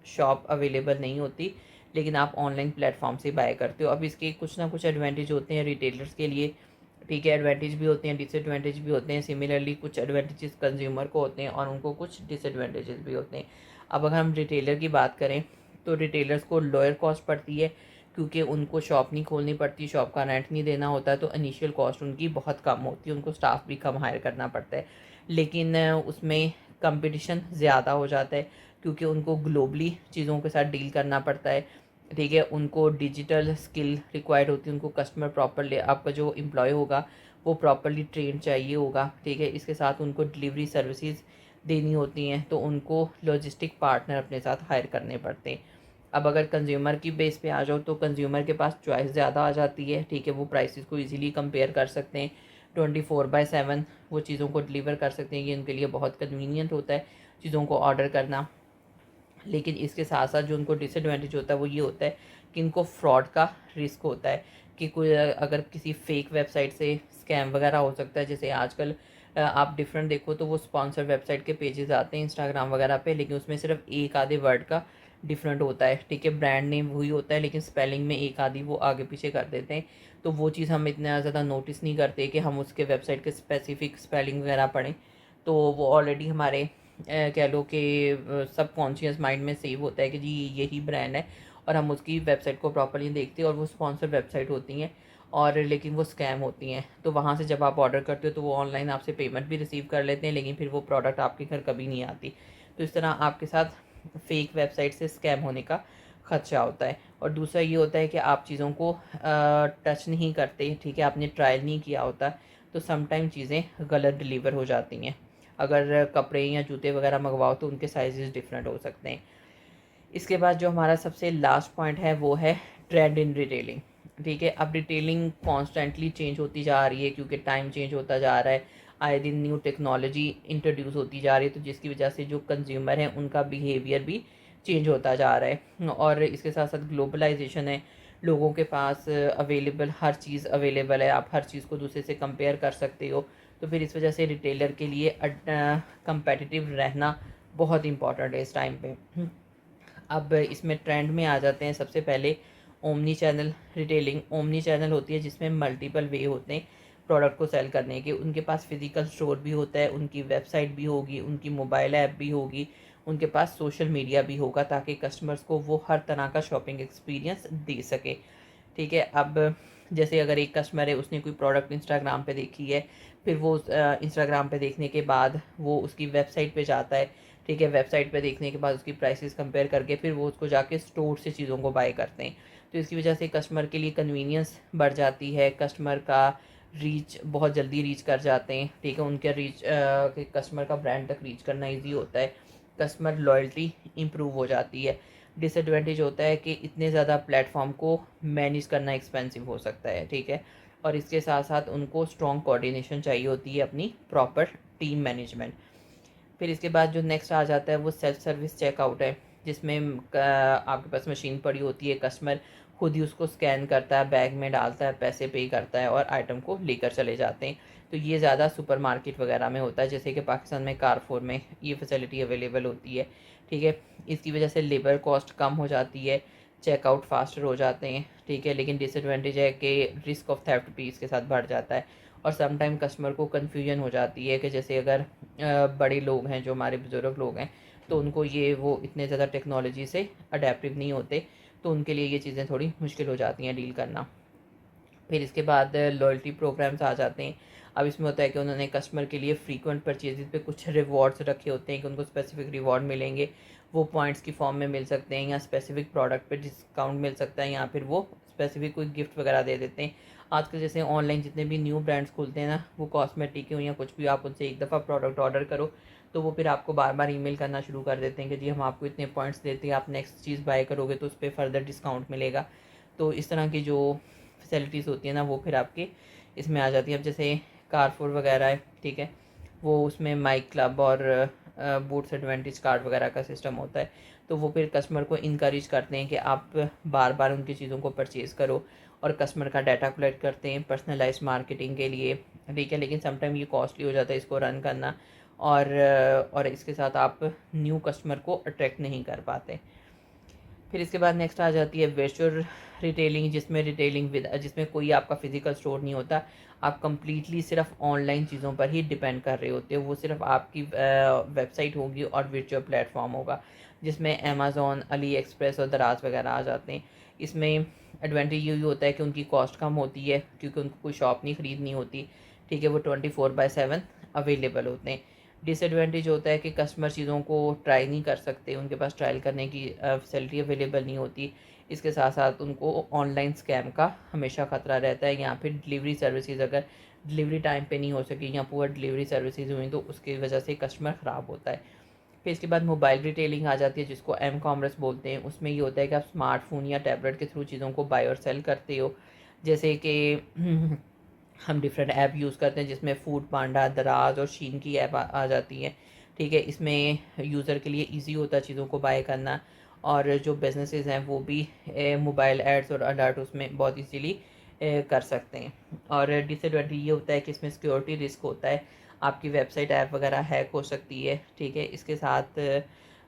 शॉप अवेलेबल नहीं होती, लेकिन आप ऑनलाइन प्लेटफॉर्म से बाय करते हो। अब इसके कुछ ना कुछ एडवांटेज होते हैं रिटेलर्स के लिए, ठीक है, एडवांटेज भी होते हैं, डिसएडवांटेज भी होते हैं। सिमिलरली कुछ एडवांटेजेस कंज्यूमर को होते हैं और उनको कुछ डिसएडवांटेजेस भी होते हैं। अब अगर हम रिटेलर की बात करें तो रिटेलर्स को लोअर कॉस्ट पड़ती है, क्योंकि उनको शॉप नहीं खोलनी पड़ती, शॉप का रेंट नहीं देना होता, तो इनिशियल कॉस्ट उनकी बहुत कम होती है, उनको स्टाफ भी कम हायर करना पड़ता है। लेकिन उसमें कंपटीशन ज़्यादा हो जाता है, क्योंकि उनको ग्लोबली चीज़ों के साथ डील करना पड़ता है। ठीक है, उनको डिजिटल स्किल रिक्वायर्ड होती है, उनको कस्टमर प्रॉपरली, आपका जो एम्प्लॉय होगा वो प्रॉपर्ली ट्रेन चाहिए होगा, ठीक है। इसके साथ उनको डिलीवरी सर्विसेज देनी होती हैं, तो उनको लॉजिस्टिक पार्टनर अपने साथ हायर करने पड़ते हैं। अब अगर कंज्यूमर की बेस पे आ जाओ तो कंज्यूमर के पास चॉइस ज़्यादा आ जाती है, ठीक है। वो प्राइसेस को इजीली कंपेयर कर सकते हैं, 24/7 वो चीज़ों को डिलीवर कर सकते हैं। ये उनके लिए बहुत कन्वीनियंट होता है चीज़ों को ऑर्डर करना। लेकिन इसके साथ साथ जो उनको डिसएडवांटेज होता है वो ये होता है कि इनको फ्रॉड का रिस्क होता है, कि कोई अगर किसी फेक वेबसाइट से स्कैम वगैरह हो सकता है। जैसे आजकल आप डिफरेंट देखो तो वो स्पॉन्सर वेबसाइट के पेजेस आते हैं इंस्टाग्राम वगैरह पे, लेकिन उसमें सिर्फ एक आधे वर्ड का डिफरेंट होता है, ठीक है। ब्रांड नेम वही होता है लेकिन स्पेलिंग में एक आधी वो आगे पीछे कर देते हैं। तो वो चीज़ हम इतना ज़्यादा नोटिस नहीं करते कि हम उसके वेबसाइट के स्पेसिफिक स्पेलिंग वगैरह पढ़ें। तो वो ऑलरेडी हमारे कह लो कि सबकॉन्शियस माइंड में सेव होता है कि जी यही ब्रांड है, और हम उसकी वेबसाइट को प्रॉपर्ली देखते हैं और वो स्पॉन्सर वेबसाइट होती हैं, और लेकिन वो स्कैम होती हैं। तो वहाँ से जब आप ऑर्डर करते हो तो वो ऑनलाइन आपसे पेमेंट भी रिसीव कर लेते हैं, लेकिन फिर वो प्रोडक्ट आपके घर कभी नहीं आती। तो इस तरह आपके साथ फेक वेबसाइट से स्कैम होने का खदशा होता है। और दूसरा ये होता है कि आप चीज़ों को टच नहीं करते, ठीक है, आपने ट्रायल नहीं किया होता, तो समटाइम चीज़ें गलत डिलीवर हो जाती हैं। अगर कपड़े या जूते वगैरह मंगवाओ तो उनके साइजेस डिफरेंट हो सकते हैं। इसके बाद जो हमारा सबसे लास्ट पॉइंट है वो है ट्रेंड इन रिटेलिंग, ठीक है। अब रिटेलिंग कॉन्स्टेंटली चेंज होती जा रही है क्योंकि टाइम चेंज होता जा रहा है, आए दिन न्यू टेक्नोलॉजी इंट्रोड्यूस होती जा रही है, तो जिसकी वजह से जो कंज्यूमर हैं उनका बिहेवियर भी चेंज होता जा रहा है। और इसके साथ साथ ग्लोबलाइजेशन है, लोगों के पास अवेलेबल हर चीज़ अवेलेबल है, आप हर चीज़ को दूसरे से कंपेयर कर सकते हो। तो फिर इस वजह से रिटेलर के लिए कंपेटिटिव रहना बहुत इंपॉर्टेंट है इस टाइम पे। अब इसमें ट्रेंड में आ जाते हैं सबसे पहले omni channel retailing. Omni channel होती है जिसमें मल्टीपल वे होते हैं प्रोडक्ट को सेल करने के। उनके पास फिजिकल स्टोर भी होता है, उनकी वेबसाइट भी होगी, उनकी मोबाइल ऐप भी होगी, उनके पास सोशल मीडिया भी होगा, ताकि कस्टमर्स को वो हर तरह का शॉपिंग एक्सपीरियंस दे सके, ठीक है। अब जैसे अगर एक कस्टमर है, उसने कोई प्रोडक्ट इंस्टाग्राम पे देखी है, फिर वो इंस्टाग्राम पे देखने के बाद वो उसकी वेबसाइट पे जाता है, ठीक है। वेबसाइट पे देखने के बाद उसकी प्राइसेस कंपेयर करके फिर वो उसको जाके स्टोर से चीज़ों को बाय करते हैं। तो इसकी वजह से कस्टमर के लिए कन्वीनियंस बढ़ जाती है, कस्टमर का रीच बहुत जल्दी रीच कर जाते हैं, ठीक है। उनके रीच कस्टमर का ब्रांड तक रीच करना ईजी होता है, कस्टमर लॉयल्टी इम्प्रूव हो जाती है। डिसएडवांटेज होता है कि इतने ज़्यादा प्लेटफॉर्म को मैनेज करना एक्सपेंसिव हो सकता है, ठीक है। और इसके साथ साथ उनको स्ट्रॉन्ग कोऑर्डिनेशन चाहिए होती है, अपनी प्रॉपर टीम मैनेजमेंट। फिर इसके बाद जो नेक्स्ट आ जाता है वो सेल्फ सर्विस चेकआउट है, जिसमें आपके पास मशीन पड़ी होती है, कस्टमर खुद ही उसको स्कैन करता है, बैग में डालता है, पैसे पे करता है और आइटम को लेकर चले जाते हैं। तो ये ज़्यादा सुपरमार्केट वगैरह में होता है, जैसे कि पाकिस्तान में कारफोर में ये फैसिलिटी अवेलेबल होती है, ठीक है। इसकी वजह से लेबर कॉस्ट कम हो जाती है, चेकआउट फास्टर हो जाते हैं, ठीक है। लेकिन डिसएडवांटेज है कि रिस्क ऑफ थेफ्ट भी इसके साथ बढ़ जाता है, और समटाइम कस्टमर को कन्फ्यूजन हो जाती है कि जैसे अगर बड़े लोग हैं, जो हमारे बुज़ुर्ग लोग हैं, तो उनको ये वो इतने ज़्यादा टेक्नोलॉजी से अडेप्टिव नहीं होते, तो उनके लिए ये चीज़ें थोड़ी मुश्किल हो जाती हैं डील करना। फिर इसके बाद लॉयल्टी प्रोग्राम्स आ जाते हैं। अब इसमें होता है कि उन्होंने कस्टमर के लिए फ्रीक्वेंट परचेजेस पे कुछ रिवॉर्ड्स रखे होते हैं कि उनको स्पेसिफिक रिवॉर्ड मिलेंगे, वो पॉइंट्स की फॉर्म में मिल सकते हैं, या स्पेसिफिक प्रोडक्ट पे डिस्काउंट मिल सकता है, या फिर वो स्पेसिफिक कोई गिफ्ट वगैरह दे देते हैं। आजकल जैसे ऑनलाइन जितने भी न्यू ब्रांड्स खुलते हैं ना, वो कॉस्मेटिक हो या कुछ भी, आप उनसे एक दफ़ा प्रोडक्ट ऑर्डर करो तो वो फिर आपको बार बार ईमेल करना शुरू कर देते हैं कि जी हम आपको इतने पॉइंट्स देते हैं, आप नेक्स्ट चीज़ बाय करोगे तो उस पर फर्दर डिस्काउंट मिलेगा। तो इस तरह की जो फैसिलिटीज़ होती है ना, वो फिर आपके इसमें आ जाती है। अब जैसे कारफोर वगैरह है, ठीक है, वो उसमें माइक क्लब और बूट्स एडवांटेज कार्ड वगैरह का सिस्टम होता है, तो वो फिर कस्टमर को इनकरेज करते हैं कि आप बार बार उनकी चीज़ों को परचेज़ करो, और कस्टमर का डाटा कलेक्ट करते हैं पर्सनलाइज मार्केटिंग के लिए, ठीक है। लेकिन समटाइम ये कॉस्टली हो जाता है इसको रन करना, और इसके साथ आप न्यू कस्टमर को अट्रैक्ट नहीं कर पाते। फिर इसके बाद नेक्स्ट आ जाती है वर्चुअल रिटेलिंग, जिसमें कोई आपका फिजिकल स्टोर नहीं होता, आप कंप्लीटली सिर्फ ऑनलाइन चीज़ों पर ही डिपेंड कर रहे होते हो। वो सिर्फ आपकी वेबसाइट होगी और वर्चुअल प्लेटफॉर्म होगा, जिसमें अमेज़ॉन, अली एक्सप्रेस और दराज वगैरह आ जाते हैं। इसमें एडवांटेज यही होता है कि उनकी कॉस्ट कम होती है, क्योंकि उनको कोई शॉप नहीं ख़रीदनी होती, ठीक है। वो 24/7 अवेलेबल होते हैं। डिसएडवांटेज होता है कि कस्टमर चीज़ों को ट्राई नहीं कर सकते, उनके पास ट्रायल करने की फैसिलिटी अवेलेबल नहीं होती। इसके साथ साथ उनको ऑनलाइन स्कैम का हमेशा ख़तरा रहता है, या फिर डिलीवरी सर्विसेज अगर डिलीवरी टाइम पे नहीं हो सकी या पुअर डिलीवरी सर्विसेज हुई तो उसकी वजह से कस्टमर ख़राब होता है। फिर इसके बाद मोबाइल रिटेलिंग आ जाती है जिसको एम कॉमर्स बोलते हैं। उसमें ये होता है कि आप स्मार्टफोन या टैबलेट के थ्रू चीज़ों को बाय और सेल करते हो। जैसे कि हम डिफरेंट ऐप यूज़ करते हैं जिसमें फूड पांडा, दराज और शीन की ऐप आ जाती है। ठीक है, इसमें यूज़र के लिए इजी होता है चीज़ों को बाय करना, और जो बिजनेसेस हैं वो भी मोबाइल एड्स और अलर्ट उसमें बहुत इजीली कर सकते हैं। और डिसएडवांटेज ये होता है कि इसमें सिक्योरिटी रिस्क होता है, आपकी वेबसाइट ऐप वगैरह हैक हो सकती है। ठीक है, इसके साथ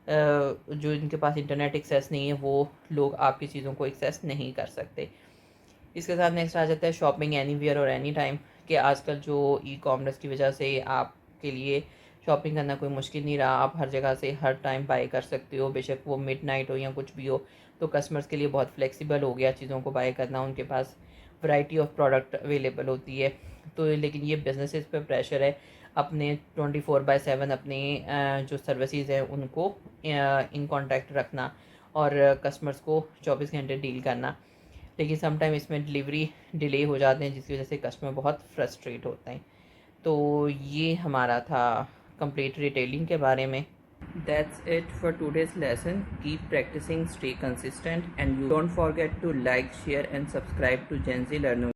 जो इनके पास इंटरनेट एक्सेस नहीं है वो लोग आपकी चीज़ों को एक्सेस नहीं कर सकते। इसके साथ नेक्स्ट आ जाता है शॉपिंग एनीवेयर और एनी टाइम, कि आजकल जो ई कॉमर्स की वजह से आपके लिए शॉपिंग करना कोई मुश्किल नहीं रहा। आप हर जगह से हर टाइम बाय कर सकते हो, बेशक वो मिडनाइट हो या कुछ भी हो। तो कस्टमर्स के लिए बहुत फ्लेक्सिबल हो गया चीज़ों को बाय करना, उनके पास वैरायटी ऑफ प्रोडक्ट अवेलेबल होती है। तो लेकिन ये बिजनेसेस पे प्रेशर है अपने 24/7 अपने जो सर्विसेज हैं उनको इन कांटेक्ट रखना और कस्टमर्स को 24 घंटे डील करना। लेकिन समटाइम इसमें डिलीवरी डिले हो जाते हैं जिसकी वजह से कस्टमर बहुत फ्रस्ट्रेट होते हैं। तो ये हमारा था कंप्लीट रिटेलिंग के बारे में। That's it for today's lesson. Keep practicing, stay consistent, and you don't forget to like, share, and subscribe to Gen Z Learning.